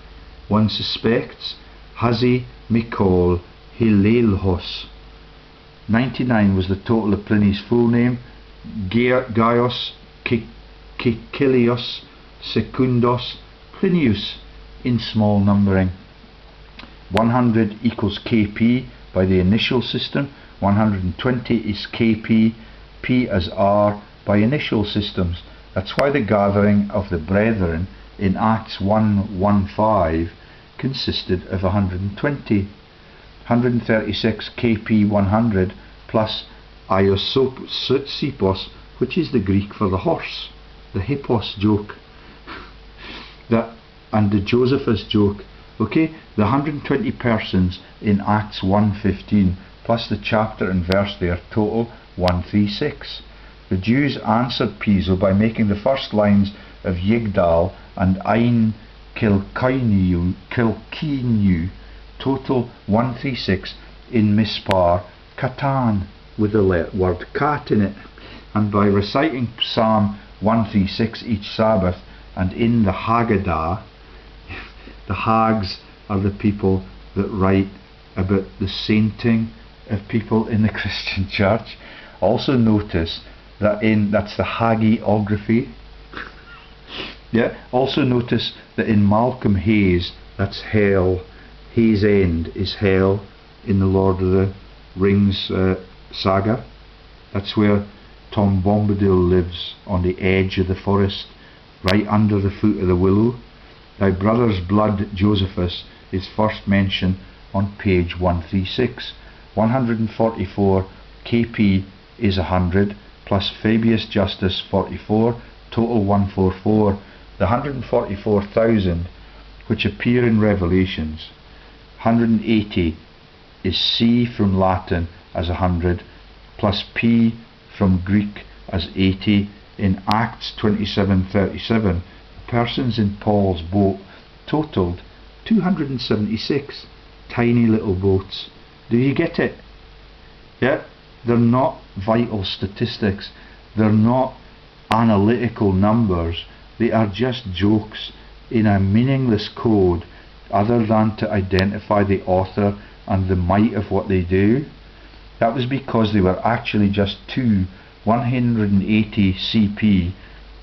B: one suspects. Hazi Mikol Hilelhos. 99 was the total of Pliny's full name. Gaius Caecilius Secundus Plinius in small numbering. 100 equals KP by the initial system. 120 is KP, P as R by initial systems. That's why the gathering of the brethren in Acts 1:15 consisted of 120. 136 KP 100 plus Iosipos, which is the Greek for the horse, the hippos joke, and the Josephus joke. Okay, the 120 persons in Acts 1:15 plus the chapter and verse there total 136. The Jews answered Piso by making the first lines of Yigdal and Ein Kilkinu total 136 in Mispar Katan with the word cat in it, and by reciting Psalm 136 each Sabbath and in the Haggadah. The Hags are the people that write about the sainting of people in the Christian church. Also notice that that's the hagiography. Yeah. Also notice that in Malcolm Hayes, that's hell. Hayes End is hell in the Lord of the Rings saga. That's where Tom Bombadil lives, on the edge of the forest, right under the foot of the willow. Thy brother's blood, Josephus, is first mentioned on page 136. 144 KP is 100 plus Fabius Justus 44, total 144. The 144,000 which appear in Revelations. 180 is C from Latin as 100 plus P from Greek as 80. In Acts 27:37, persons in Paul's boat totaled 276 tiny little boats. Do you get it? Yeah, they're not vital statistics, they're not analytical numbers, they are just jokes in a meaningless code other than to identify the author and the might of what they do. That was because they were actually just two 180 CP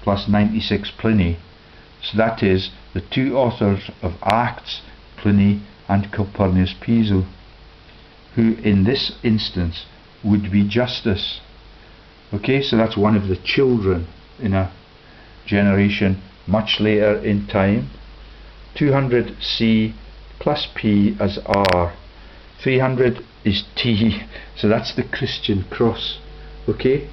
B: plus 96 Pliny. So that is the two authors of Acts, Pliny and Calpurnius Piso, who in this instance would be Justus. Okay, so that's one of the children in a generation much later in time. 200 C plus P as R. 300 is T, so that's the Christian cross. Okay,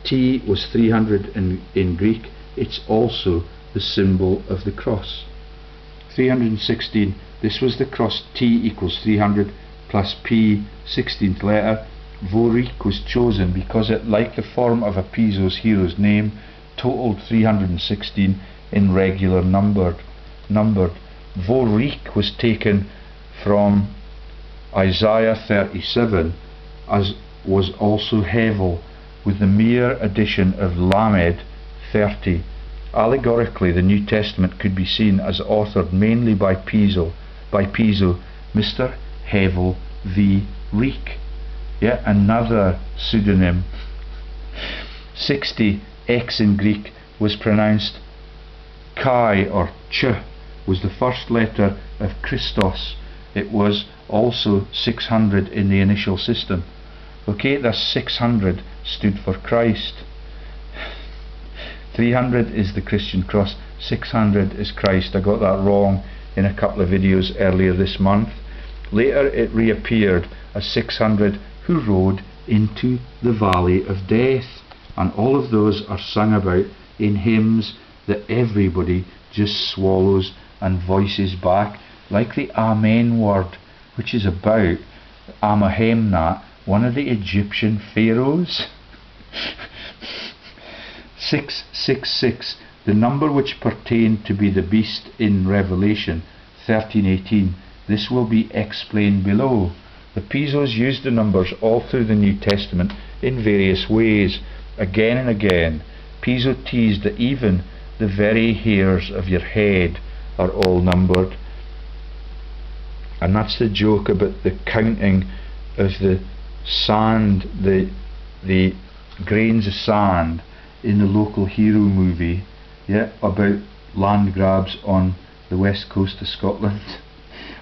B: T was 300 in Greek. It's also the symbol of the cross. 316, this was the cross. T equals 300 plus P, 16th letter. Vorique was chosen because it, like the form of a Piso's hero's name, totaled 316 in regular numbered. Vorique was taken from Isaiah 37, as was also Hevel, with the mere addition of Lamed 30. Allegorically, the New Testament could be seen as authored mainly by Piso, Mr. Hevel v. Reek. Yeah, another pseudonym. 60, X in Greek was pronounced Chi or Ch, was the first letter of Christos. It was also 600 in the initial system. Okay, that's 600 stood for Christ. 300 is the Christian cross, 600 is Christ. I got that wrong in a couple of videos earlier this month. Later it reappeared as 600 who rode into the valley of death, and all of those are sung about in hymns that everybody just swallows and voices back, like the Amen word, which is about Amahemna, one of the Egyptian pharaohs. 666, the number which pertained to be the beast in Revelation 13:18. This will be explained below. The Pisos used the numbers all through the New Testament in various ways. Again and again, Piso teased that even the very hairs of your head are all numbered. And that's the joke about the counting of the sand, the grains of sand in the local hero movie, yeah, about land grabs on the west coast of Scotland.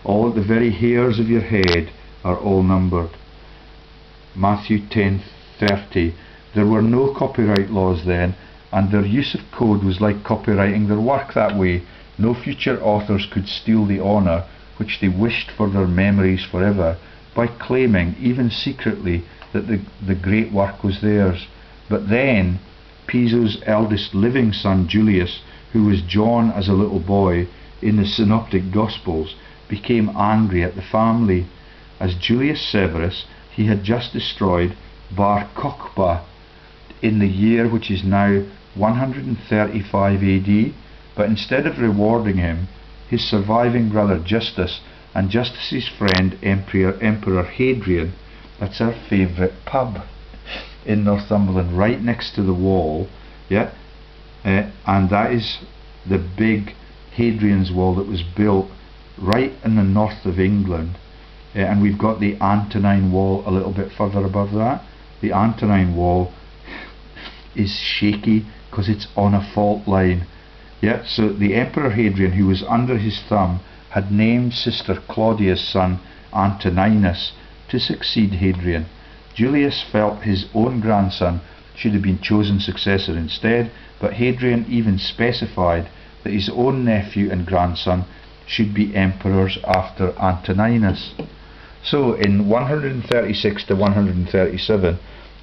B: All the very hairs of your head are all numbered. Matthew 10:30. There were no copyright laws then, and their use of code was like copyrighting their work that way. No future authors could steal the honour which they wished for their memories forever by claiming, even secretly, that the great work was theirs. But then Piso's eldest living son Julius, who was John as a little boy in the Synoptic Gospels, became angry at the family. As Julius Severus, he had just destroyed Bar Kokhba in the year which is now 135 AD, but instead of rewarding him, his surviving brother Justus and Justus's friend Emperor Hadrian, that's our favourite pub in Northumberland, right next to the wall, yeah, and that is the big Hadrian's Wall that was built right in the north of England, and we've got the Antonine Wall a little bit further above that. The Antonine Wall is shaky because it's on a fault line. Yeah, so the Emperor Hadrian, who was under his thumb, had named Sister Claudia's son Antoninus to succeed Hadrian. Julius felt his own grandson should have been chosen successor instead, but Hadrian even specified that his own nephew and grandson should be emperors after Antoninus. So in 136 to 137,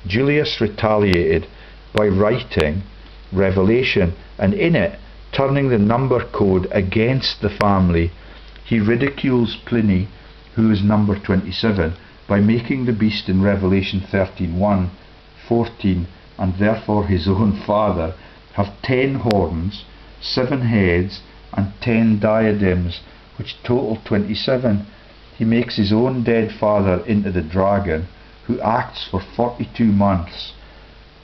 B: Julius retaliated by writing Revelation, and in it, turning the number code against the family, he ridicules Pliny, who is number 27, by making the beast in Revelation 13:1, 14, and therefore his own father, have 10 horns, 7 heads, and 10 diadems, which total 27. He makes his own dead father into the dragon, who acts for 42 months.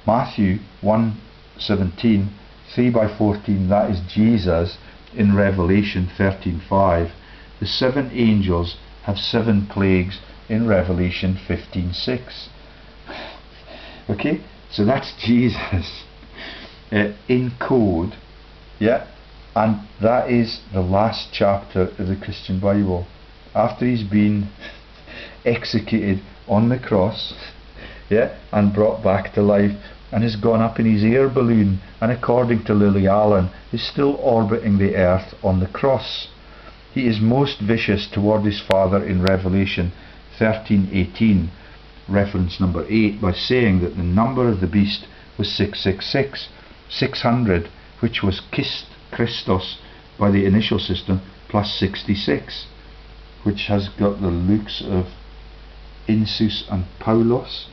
B: Matthew 1:17, 3 by 14, that is Jesus, in Revelation 13:5. The 7 angels have 7 plagues in Revelation 15:6. Okay, so that's Jesus in code, yeah, and that is the last chapter of the Christian Bible. After he's been executed on the cross, yeah, and brought back to life, and has gone up in his air balloon, and according to Lily Allen is still orbiting the earth on the cross. He is most vicious toward his Father in Revelation 13:18, reference number 8, by saying that the number of the beast was 666, 600, which was Christos by the initial system, plus 66, which has got the looks of Insus and Paulos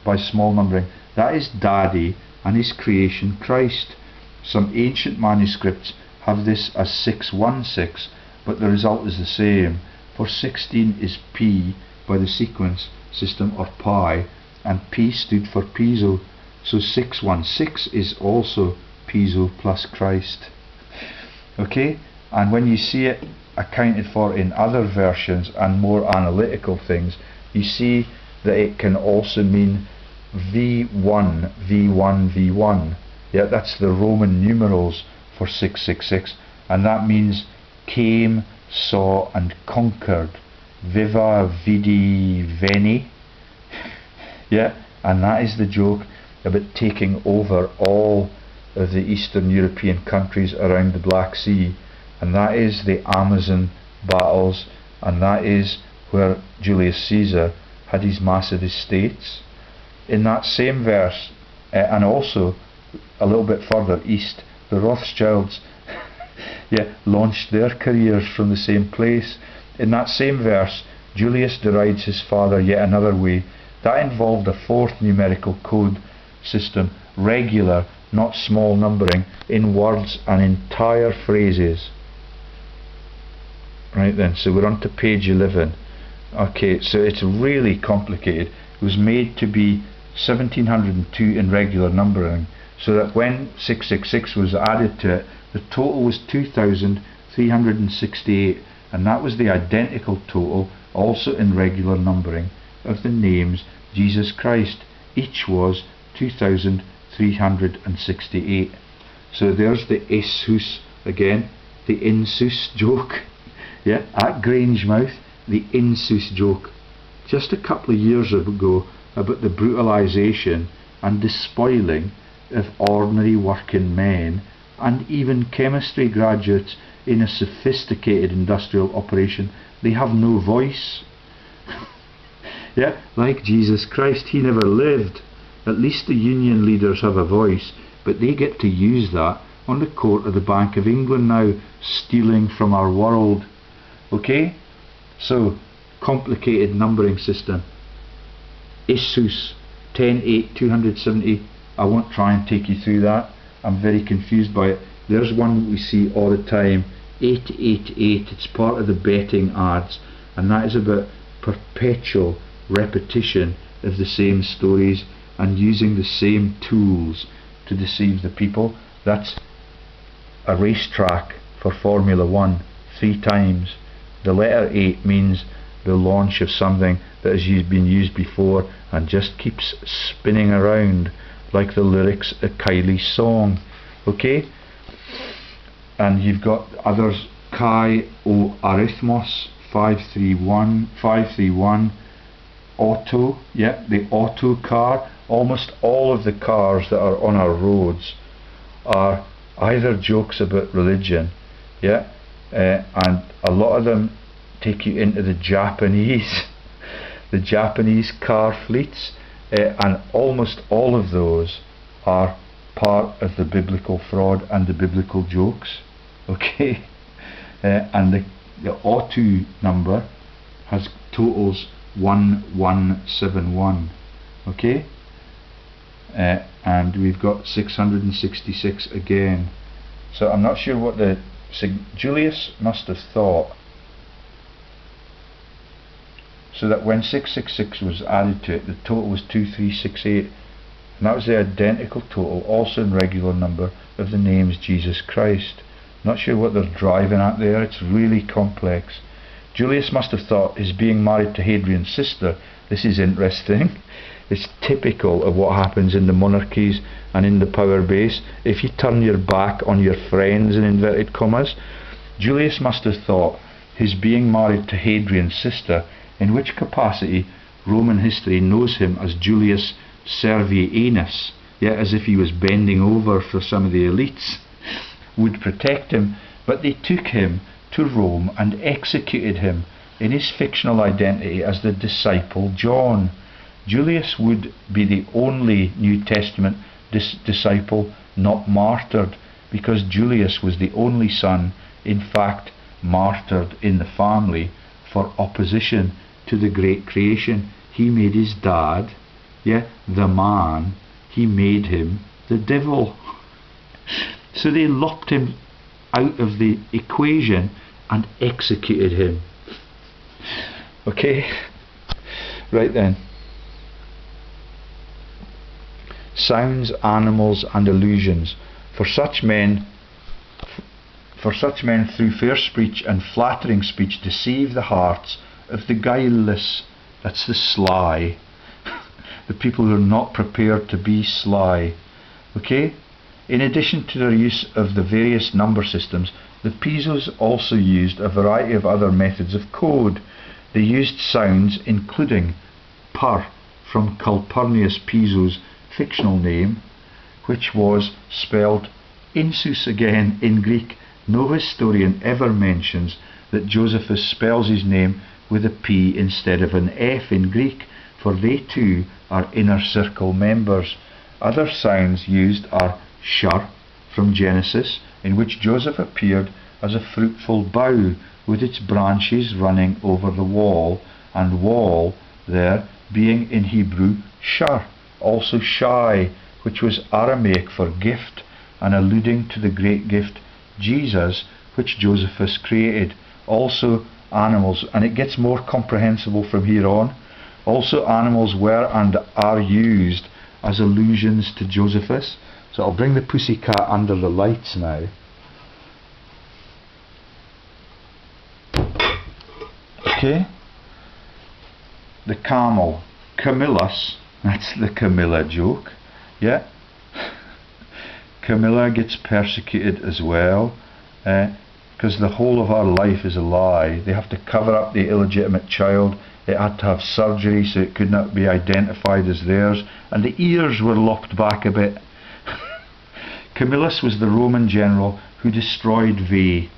B: by small numbering. That is Daddy and his creation Christ. Some ancient manuscripts have this as 616, but the result is the same, for 16 is P by the sequence system, or pi, and P stood for Piso, so 616 is also Piso plus Christ. Okay, and when you see it accounted for in other versions and more analytical things, you see that it can also mean V1, V1, V1. Yeah, that's the Roman numerals for 666, and that means came, saw and conquered. Viva, vidi, veni. Yeah, and that is the joke about taking over all of the Eastern European countries around the Black Sea, and that is the Amazon battles, and that is where Julius Caesar had his massive estates. In that same verse, and also a little bit further east, the Rothschilds yeah, launched their careers from the same place. In that same verse, Julius derides his father yet another way. That involved a 4th numerical code system, regular, not small numbering, in words and entire phrases. Right then, so we're on to page 11. Okay, so it's really complicated. It was made to be 1702 in regular numbering, so that when 666 was added to it, the total was 2368, and that was the identical total, also in regular numbering, of the names Jesus Christ. Each was 2368. So there's the Isus again, the Insus joke. Yeah, at Grangemouth, the Insus joke. Just a couple of years ago, about the brutalisation and despoiling of ordinary working men and even chemistry graduates in a sophisticated industrial operation. They have no voice. Yeah, like Jesus Christ, he never lived. At least the union leaders have a voice, but they get to use that on the court of the Bank of England now, stealing from our world. Okay, so complicated numbering system. Isus 10:8 270. I won't try and take you through that. I'm very confused by it. There's one we see all the time, 888. It's part of the betting ads, and that is about perpetual repetition of the same stories and using the same tools to deceive the people. That's a racetrack for Formula 1, 3 times. The letter 8 means the launch of something that has been used before and just keeps spinning around like the lyrics of Kylie's song. Okay, and you've got others, Chi o Arithmos 531, auto, yeah, the auto car. Almost all of the cars that are on our roads are either jokes about religion, yeah, and a lot of them take you into the Japanese car fleets, and almost all of those are part of the biblical fraud and the biblical jokes. Okay, and the auto number has totals 1171. Okay, and we've got 666 again. So I'm not sure what Julius must have thought, so that when 666 was added to it, the total was 2368, and that was the identical total, also in regular number, of the names Jesus Christ. Not sure what they're driving at there. It's really complex. Julius must have thought his being married to Hadrian's sister, this is interesting, it's typical of what happens in the monarchies and in the power base. If you turn your back on your friends, in inverted commas, Julius must have thought his being married to Hadrian's sister, in which capacity Roman history knows him as Julius Servianus, as if he was bending over for some of the elites, would protect him, but they took him to Rome and executed him in his fictional identity as the disciple John. Julius would be the only New Testament disciple not martyred, because Julius was the only son, in fact, martyred in the family for opposition to the great creation. He made his dad, the man, he made him the devil. So they lopped him out of the equation and executed him. Okay, right then. Sounds, animals, and illusions. For such men through fair speech and flattering speech deceive the hearts of the guileless. That's the sly. The people who are not prepared to be sly. Okay? In addition to their use of the various number systems, the Pisos also used a variety of other methods of code. They used sounds including per, from Calpurnius Piso's fictional name, which was spelled insus again in Greek. No historian ever mentions that Josephus spells his name with a P instead of an F in Greek, for they too are inner circle members. Other sounds used are shur, from Genesis, in which Joseph appeared as a fruitful bough with its branches running over the wall, and wall there being in Hebrew shur. Also shy, which was Aramaic for gift, and alluding to the great gift Jesus, which Josephus created. Also animals, and it gets more comprehensible from here on. Also animals were and are used as allusions to Josephus. So I'll bring the pussycat under the lights now. Okay. The camel, Camillus, that's the Camilla joke. Camilla gets persecuted as well, because the whole of our life is a lie. They have to cover up the illegitimate child. It had to have surgery so it could not be identified as theirs, and the ears were lopped back a bit. Camillus was the Roman general who destroyed Veii.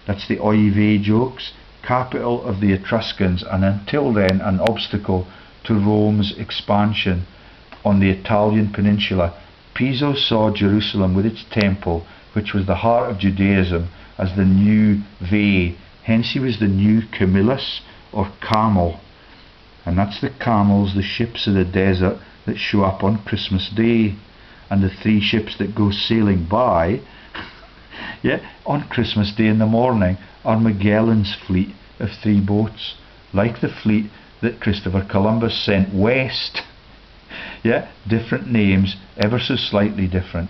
B: That's the Oive jokes, capital of the Etruscans, and until then an obstacle to Rome's expansion on the Italian peninsula. Piso saw Jerusalem with its temple, which was the heart of Judaism, as the new Veii. Hence he was the new Camillus, or camel. And that's the camels, the ships of the desert that show up on Christmas Day. And the 3 ships that go sailing by on Christmas Day in the morning are Magellan's fleet of 3 boats, like the fleet that Christopher Columbus sent west. Different names, ever so slightly different.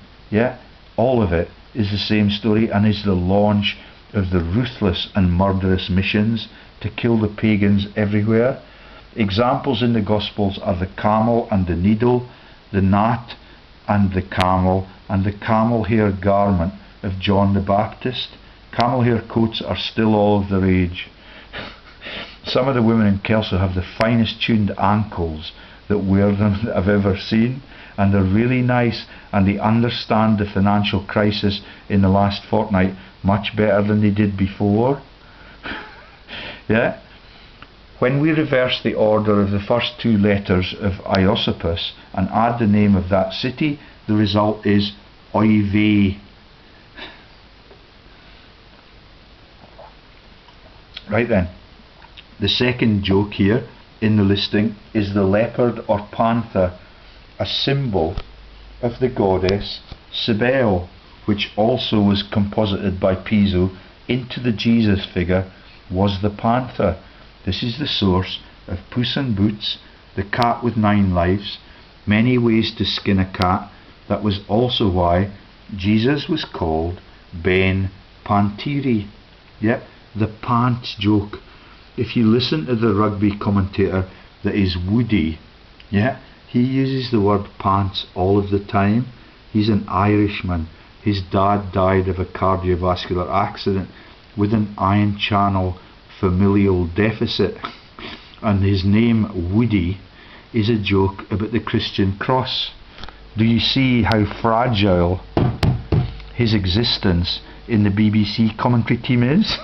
B: All of it is the same story, and is the launch of the ruthless and murderous missions to kill the pagans everywhere. Examples in the Gospels are the camel and the needle, the gnat and the camel hair garment of John the Baptist. Camel hair coats are still all of the rage. Some of the women in Kelso have the finest tuned ankles that wear them that I've ever seen, and they're really nice, and they understand the financial crisis in the last fortnight much better than they did before. When we reverse the order of the first 2 letters of Ioseppus and add the name of that city, the result is Oive. Right then, the second joke here in the listing is the leopard or panther, a symbol of the goddess Cybele, which also was composited by Piso into the Jesus figure, was the panther. This is the source of Puss in Boots, the cat with 9 lives, many ways to skin a cat. That was also why Jesus was called Ben pantiri, yeah, the pants joke. If you listen to the rugby commentator that is Woody, yeah, he uses the word pants all of the time. He's an Irishman. His dad died of a cardiovascular accident with an ion channel familial deficit, and his name Woody is a joke about the Christian cross. Do you see how fragile his existence in the BBC commentary team is?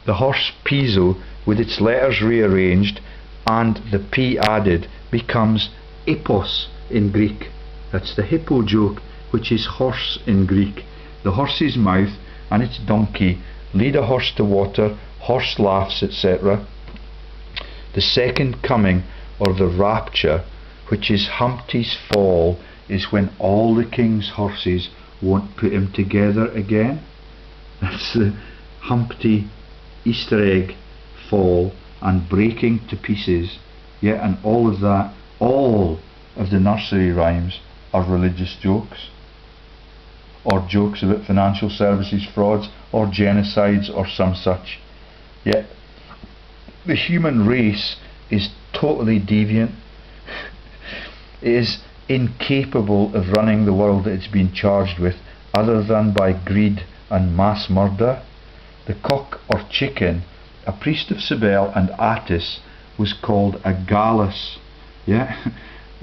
B: The horse Piso, with its letters rearranged and the P added, becomes epos in Greek. That's the hippo joke, which is horse in Greek. The horse's mouth and its donkey lead a horse to water, horse laughs, etc. The second coming, or the rapture, which is Humpty's fall, is when all the king's horses won't put him together again. That's the Humpty Easter egg fall and breaking to pieces. Yeah, and all of that, all of the nursery rhymes are religious jokes, or jokes about financial services frauds, or genocides, or some such. Yeah, the human race is totally deviant. It is incapable of running the world that it's been charged with, other than by greed and mass murder. The cock or chicken, a priest of Cybele and Attis, was called a Gallus. Yeah,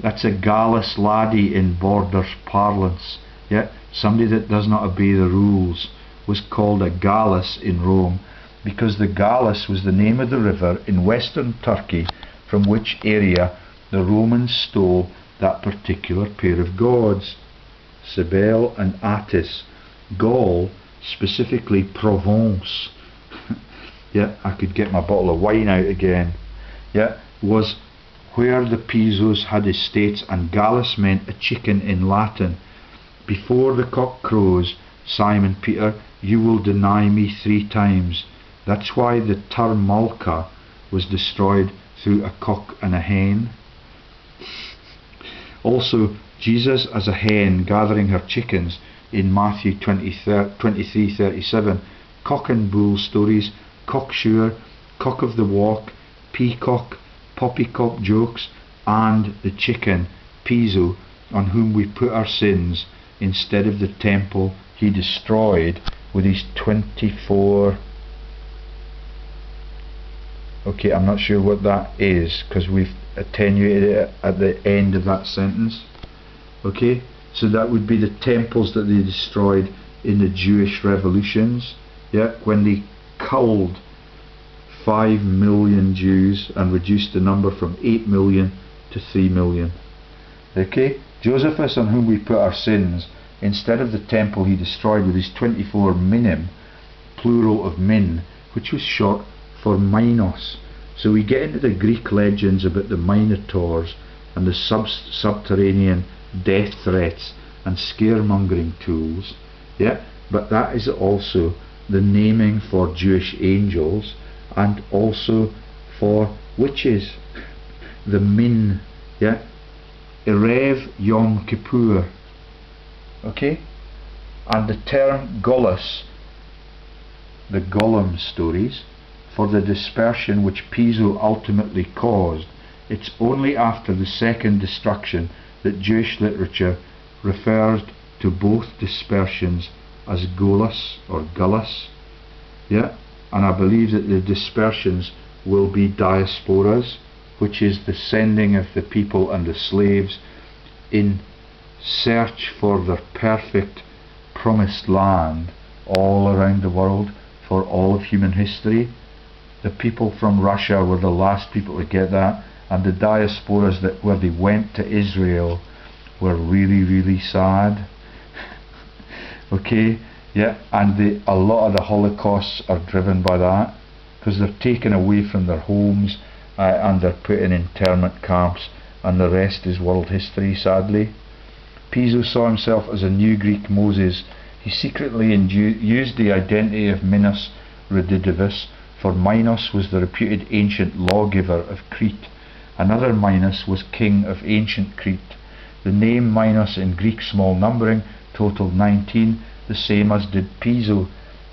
B: that's a Gallus laddie in Borders parlance. Yeah, somebody that does not obey the rules was called a Gallus in Rome, because the Gallus was the name of the river in western Turkey from which area the Romans stole that particular pair of gods, Cybele and Attis. Gaul, specifically Provence, yeah, I could get my bottle of wine out again, yeah, was where the Pisos had estates, and Gallus meant a chicken in Latin. Before the cock crows, Simon Peter, you will deny me 3 times. That's why the term Malka was destroyed through a cock and a hen. Also, Jesus as a hen gathering her chickens in Matthew 23:37, cock and bull stories, cocksure, cock of the walk, peacock, poppycock jokes, and the chicken, Piso, on whom we put our sins, instead of the temple he destroyed with his 24... Okay, I'm not sure what that is, because we've attenuated it at the end of that sentence. Okay, so that would be the temples that they destroyed in the Jewish revolutions, yeah, when they culled 5 million Jews and reduced the number from 8 million to 3 million. Okay, Josephus, on whom we put our sins, instead of the temple he destroyed with his 24 minim, plural of min, which was short for Minos. So we get into the Greek legends about the Minotaurs and the subterranean death threats and scaremongering tools, yeah, but that is also the naming for Jewish angels and also for witches. The Min, yeah, Erev Yom Kippur, okay, and the term Gollus, the Gollum stories, for the dispersion which Piso ultimately caused. It's only after the second destruction that Jewish literature refers to both dispersions as Gollus or Gullus, yeah, and I believe that the dispersions will be diasporas, which is the sending of the people and the slaves in search for their perfect promised land all around the world for all of human history. The people from Russia were the last people to get that, and the diasporas that where they went to Israel were really, really sad. Okay, yeah, and a lot of the Holocausts are driven by that, because they're taken away from their homes and they're put in internment camps, and the rest is world history, sadly. Piso saw himself as a new Greek Moses. He secretly used the identity of Minos Redivivus, for Minos was the reputed ancient lawgiver of Crete. Another Minos was king of ancient Crete. The name Minos in Greek small numbering totaled 19, the same as did Piso.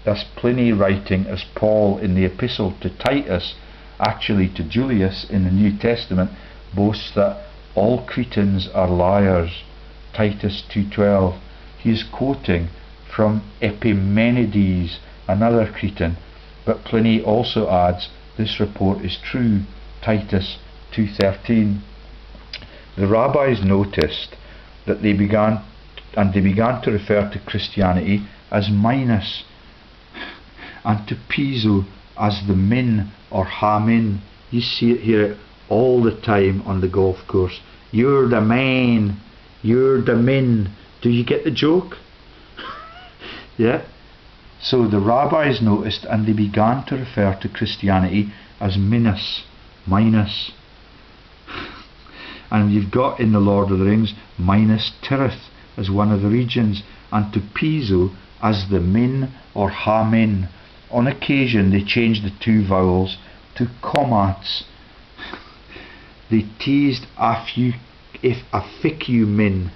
B: Thus Pliny, writing as Paul in the epistle to Titus, actually to Julius in the New Testament, boasts that all Cretans are liars. Titus 2:12. He is quoting from Epimenides, another Cretan, but Pliny also adds this report is true. Titus 2:13. The rabbis noticed that they began to refer to Christianity as minus, and to Piso as the min or hamin. You hear it all the time on the golf course. You're the main, you're the min. Do you get the joke? Yeah. So the rabbis noticed and they began to refer to Christianity as minus, minus. And you've got in the Lord of the Rings Minas Tirith as one of the regions, and to Piso as the min or hamin. On occasion they changed the two vowels to comats. They teased if a fick you min,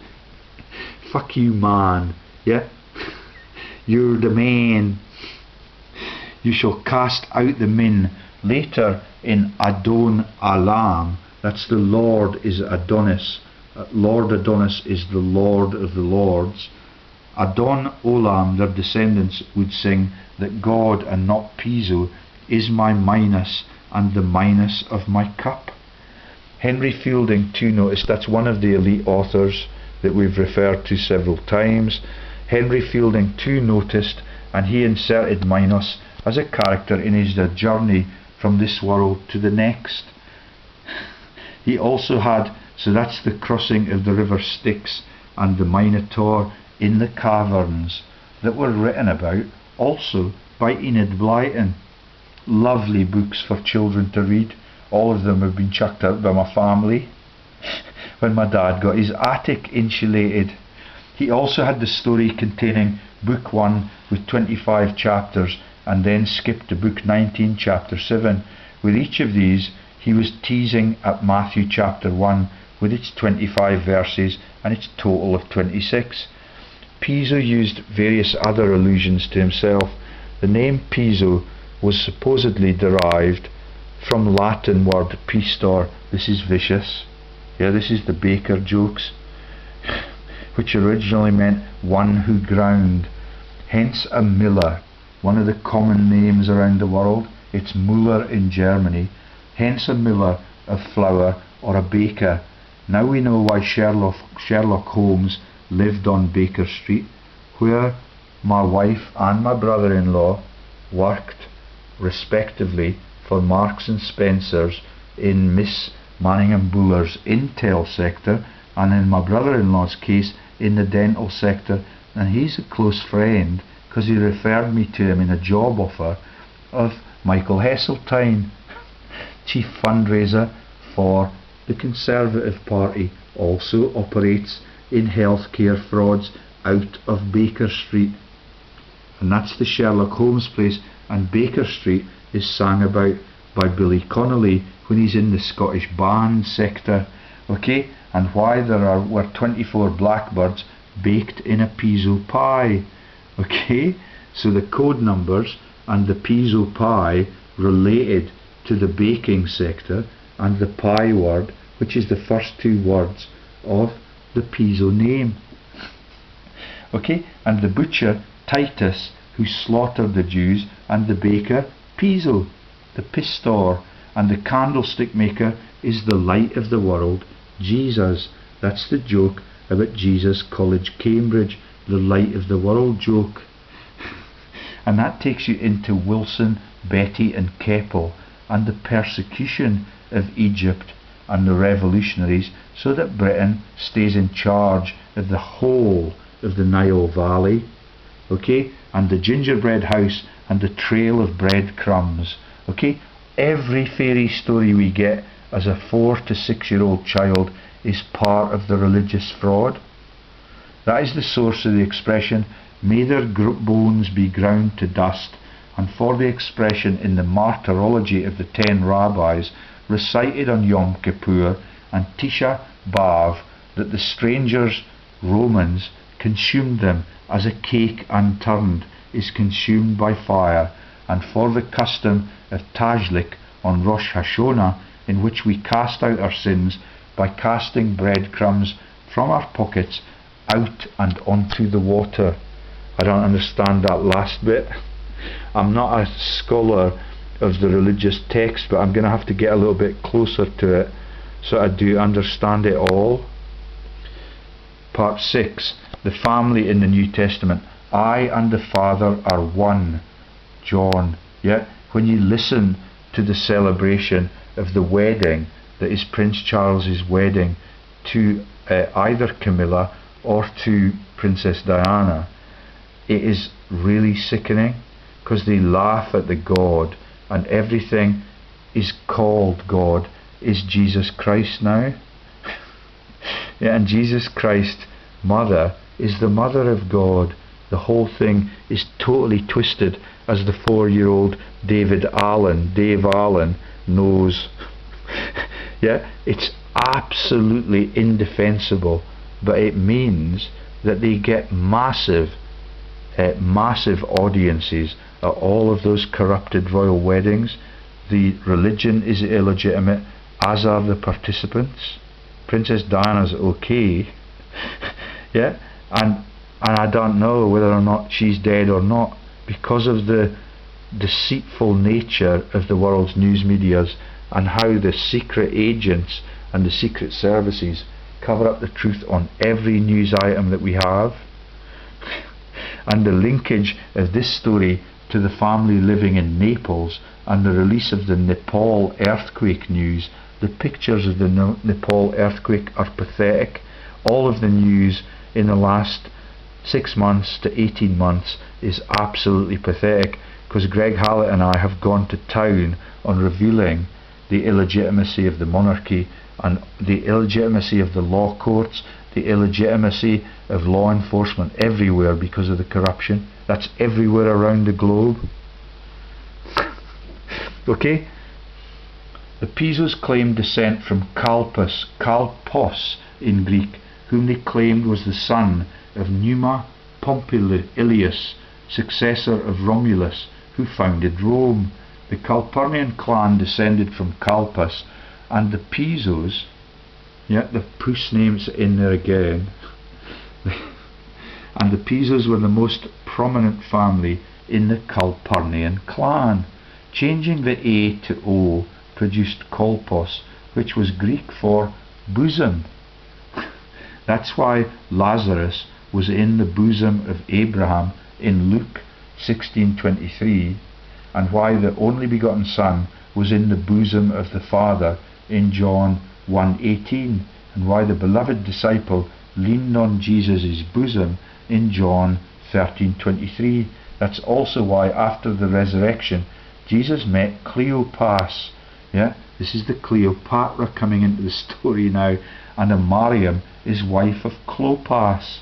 B: fuck you man, yeah? You're the man. You shall cast out the min. Later in Adon Alam, that's the Lord is Adonis. Lord Adonis is the Lord of the Lords. Adon Olam, their descendants, would sing that God and not Piso is my minus and the minus of my cup. Henry Fielding too noticed, that's one of the elite authors that we've referred to several times. Henry Fielding too noticed, and he inserted Minos as a character in his journey from this world to the next. He also had, so that's the crossing of the river Styx and the Minotaur in the caverns that were written about also by Enid Blyton. Lovely books for children to read. All of them have been chucked out by my family when my dad got his attic insulated. He also had the story containing book 1 with 25 chapters and then skipped to book 19 chapter 7. With each of these he was teasing at Matthew chapter 1 with its 25 verses and its total of 26. Piso used various other allusions to himself. The name Piso was supposedly derived from Latin word pistor. This is vicious. Yeah, this is the baker jokes, which originally meant one who ground. Hence a miller, one of the common names around the world. It's Müller in Germany. Hence a miller of flour or a baker. Now we know why Sherlock Holmes lived on Baker Street, where my wife and my brother-in-law worked respectively for Marks and Spencer's in Miss Manningham Buller's Intel sector, and in my brother-in-law's case in the dental sector. And he's a close friend because he referred me to him in a job offer of Michael Heseltine, chief fundraiser for the Conservative Party, also operates in healthcare frauds out of Baker Street. And that's the Sherlock Holmes place, and Baker Street is sang about by Billy Connolly when he's in the Scottish band sector. Okay, and why there were 24 blackbirds baked in a Piso pie. Okay, so the code numbers and the Piso pie related to the baking sector and the pie word, which is the first two words of the Piso name. Okay, and the butcher Titus, who slaughtered the Jews, and the baker Piso, the pistor, and the candlestick maker is the light of the world, Jesus. That's the joke about Jesus College, Cambridge, the light of the world joke. And that takes you into Wilson, Betty and Keppel and the persecution of Egypt and the revolutionaries, so that Britain stays in charge of the whole of the Nile Valley. Okay, and the gingerbread house and the trail of breadcrumbs. Okay, every fairy story we get as a 4 to 6 year old child is part of the religious fraud. That is the source of the expression, may their bones be ground to dust, and for the expression in the martyrology of the 10 rabbis recited on Yom Kippur and Tisha B'Av, that the strangers, Romans, consumed them as a cake unturned is consumed by fire, and for the custom of Tajlik on Rosh Hashanah, in which we cast out our sins by casting breadcrumbs from our pockets out and onto the water. I don't understand that last bit. I'm not a scholar of the religious text, but I'm going to have to get a little bit closer to it so I do understand it all. Part 6. The family in the New Testament. I and the Father are one. John. Yeah? When you listen to the celebration of the wedding that is Prince Charles's wedding to either Camilla or to Princess Diana, it is really sickening, because they laugh at the God, and everything is called God is Jesus Christ now. Yeah, and Jesus Christ's mother is the mother of God. The whole thing is totally twisted, as the 4-year-old Dave Allen knows. Yeah, it's absolutely indefensible, but it means that they get massive audiences at all of those corrupted royal weddings. The religion is illegitimate, as are the participants. Princess Diana's okay. Yeah, and I don't know whether or not she's dead or not, because of the deceitful nature of the world's news medias and how the secret agents and the secret services cover up the truth on every news item that we have. And the linkage of this story to the family living in Naples and the release of the Nepal earthquake news. The pictures of the Nepal earthquake are pathetic. All of the news in the last 6 months to 18 months is absolutely pathetic, because Greg Hallett and I have gone to town on revealing the illegitimacy of the monarchy and the illegitimacy of the law courts, the illegitimacy of law enforcement everywhere because of the corruption. That's everywhere around the globe. Okay? The Pisos claimed descent from Kalpos in Greek, whom they claimed was the son of Numa Pompilius, successor of Romulus, who founded Rome. The Calpurnian clan descended from Kalpus, and the Pisos, yeah, the puss names in there again, and the Pisos were the most prominent family in the Calpurnian clan. Changing the A to O produced Kolpos, which was Greek for bosom. That's why Lazarus was in the bosom of Abraham in Luke 16:23, and why the only begotten Son was in the bosom of the Father in John 1:18, and why the beloved disciple leaned on Jesus' bosom in John 13:23. That's also why after the resurrection Jesus met Cleopas. Yeah, this is the Cleopatra coming into the story now, and a Mariam is wife of Clopas.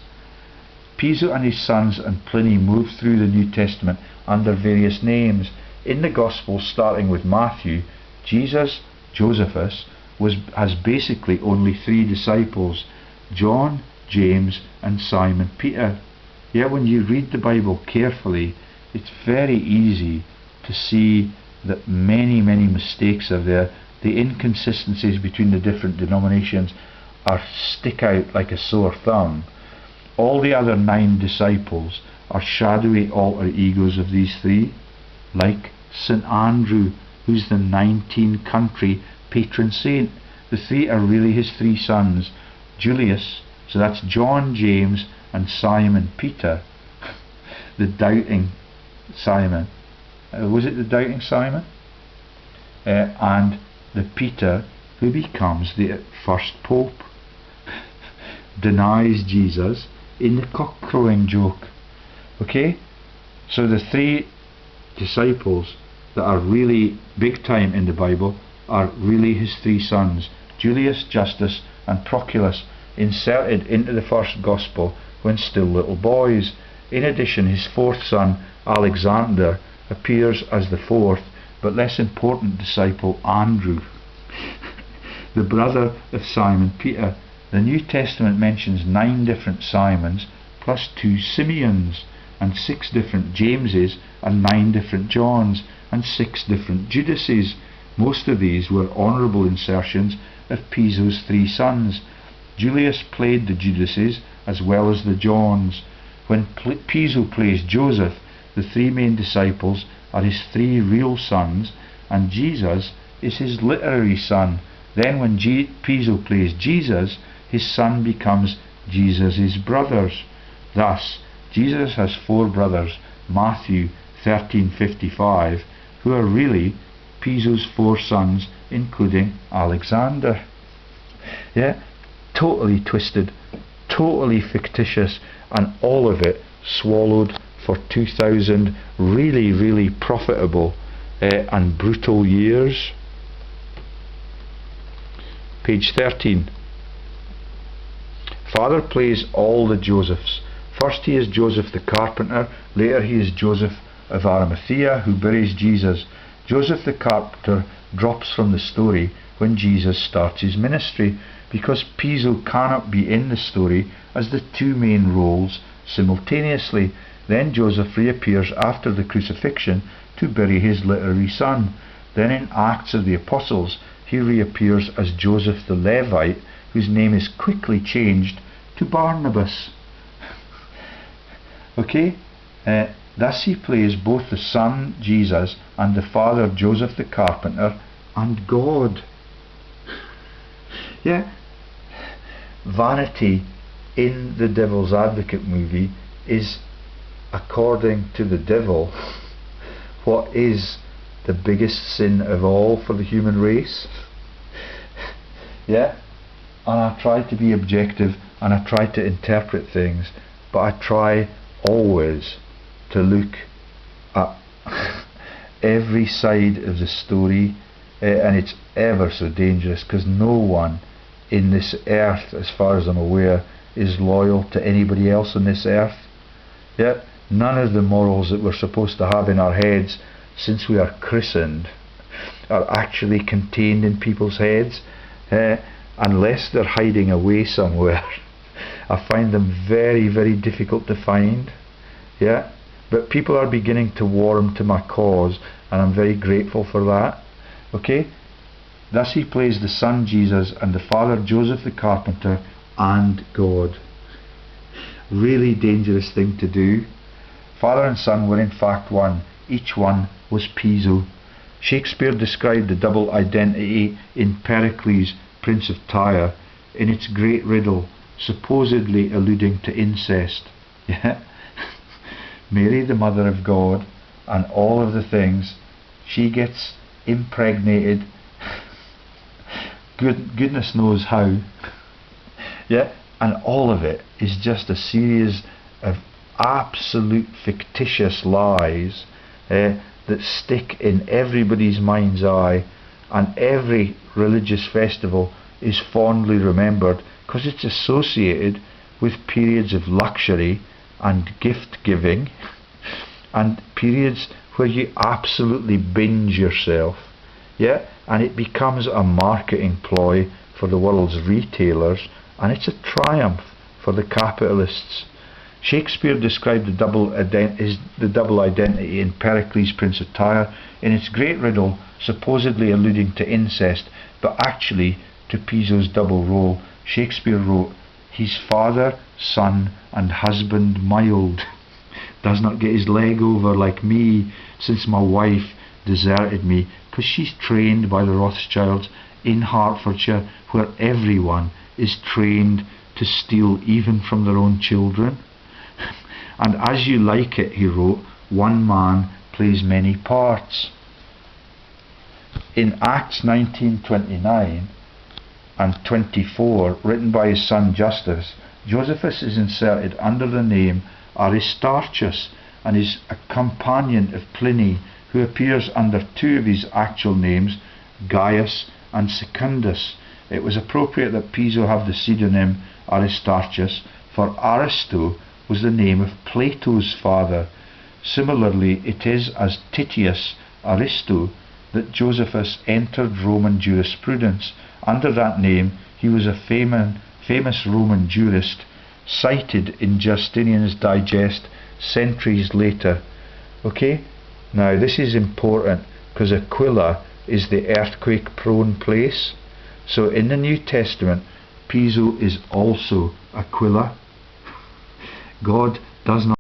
B: Piso and his sons and Pliny moved through the New Testament under various names. In the Gospels, starting with Matthew, Josephus, has basically only 3 disciples: John, James and Simon Peter. Yeah, when you read the Bible carefully, it's very easy to see that many mistakes are there. The inconsistencies between the different denominations stick out like a sore thumb. All the other 9 disciples are shadowy alter egos of these 3, like St. Andrew, who's the 19th-country patron saint. The 3 are really his 3 sons. Julius, so that's John, James and Simon Peter, the doubting Simon. Was it the doubting Simon? And the Peter who becomes the first pope, denies Jesus in the cock crowing joke. Okay, so the 3 disciples that are really big time in the Bible are really his 3 sons: Julius, Justus and Proculus, inserted into the first gospel when still little boys. In addition, his 4th son Alexander appears as the 4th but less important disciple, Andrew, the brother of Simon Peter. The New Testament mentions 9 different Simons plus 2 Simeons. and 6 different Jameses, and 9 different Johns, and 6 different Judases. Most of these were honourable insertions of Piso's 3 sons. Julius played the Judases as well as the Johns. When Piso plays Joseph, the 3 main disciples are his 3 real sons, and Jesus is his literary son. Then when Piso plays Jesus, his son becomes Jesus' brothers. Thus, Jesus has 4 brothers, Matthew 13:55, who are really Piso's 4 sons, including Alexander. Yeah, totally twisted, totally fictitious, and all of it swallowed for 2,000 really, really profitable and brutal years. Page 13. Father plays all the Josephs. First he is Joseph the carpenter, later he is Joseph of Arimathea, who buries Jesus. Joseph the carpenter drops from the story when Jesus starts his ministry, because Piso cannot be in the story as the 2 main roles simultaneously. Then Joseph reappears after the crucifixion to bury his literary son. Then in Acts of the Apostles he reappears as Joseph the Levite, whose name is quickly changed to Barnabas. Okay, thus he plays both the son Jesus and the father Joseph the carpenter and God. Yeah, vanity in the Devil's Advocate movie is, according to the devil, what is the biggest sin of all for the human race. Yeah, and I try to be objective and I try to interpret things, but I try always to look at every side of the story, and it's ever so dangerous, because no one in this earth, as far as I'm aware, is loyal to anybody else on this earth. Yeah, none of the morals that we're supposed to have in our heads since we are christened are actually contained in people's heads, unless they're hiding away somewhere. I find them very, very difficult to find. Yeah, but people are beginning to warm to my cause, and I'm very grateful for that. Okay, thus he plays the son Jesus and the father Joseph the carpenter and God. Really dangerous thing to do. Father and son were in fact one. Each one was Piso. Shakespeare described the double identity in Pericles, Prince of Tyre, in its great riddle, supposedly alluding to incest. Yeah. Mary, the mother of God, and all of the things, she gets impregnated, goodness knows how. Yeah, and all of it is just a series of absolute fictitious lies that stick in everybody's mind's eye, and every religious festival is fondly remembered because it's associated with periods of luxury and gift giving and periods where you absolutely binge yourself. Yeah, and it becomes a marketing ploy for the world's retailers, and it's a triumph for the capitalists. Shakespeare described the double identity in Pericles, Prince of Tyre, in its great riddle, supposedly alluding to incest, but actually to Piso's double role. Shakespeare wrote, "He's father, son, and husband mild. Does not get his leg over like me, since my wife deserted me," because she's trained by the Rothschilds in Hertfordshire, where everyone is trained to steal even from their own children. And as you like it, he wrote, one man plays many parts. In Acts 19:29 and 24, written by his son Josephus is inserted under the name Aristarchus, and is a companion of Pliny, who appears under 2 of his actual names, Gaius and Secundus. It was appropriate that Piso have the pseudonym Aristarchus, for Aristo was the name of Plato's father. Similarly, it is as Titius Aristo that Josephus entered Roman jurisprudence. Under that name he was a famous Roman jurist cited in Justinian's Digest centuries later. Okay, now this is important because Aquilla is the earthquake prone place. So in the New Testament, Piso is also Aquilla. God does not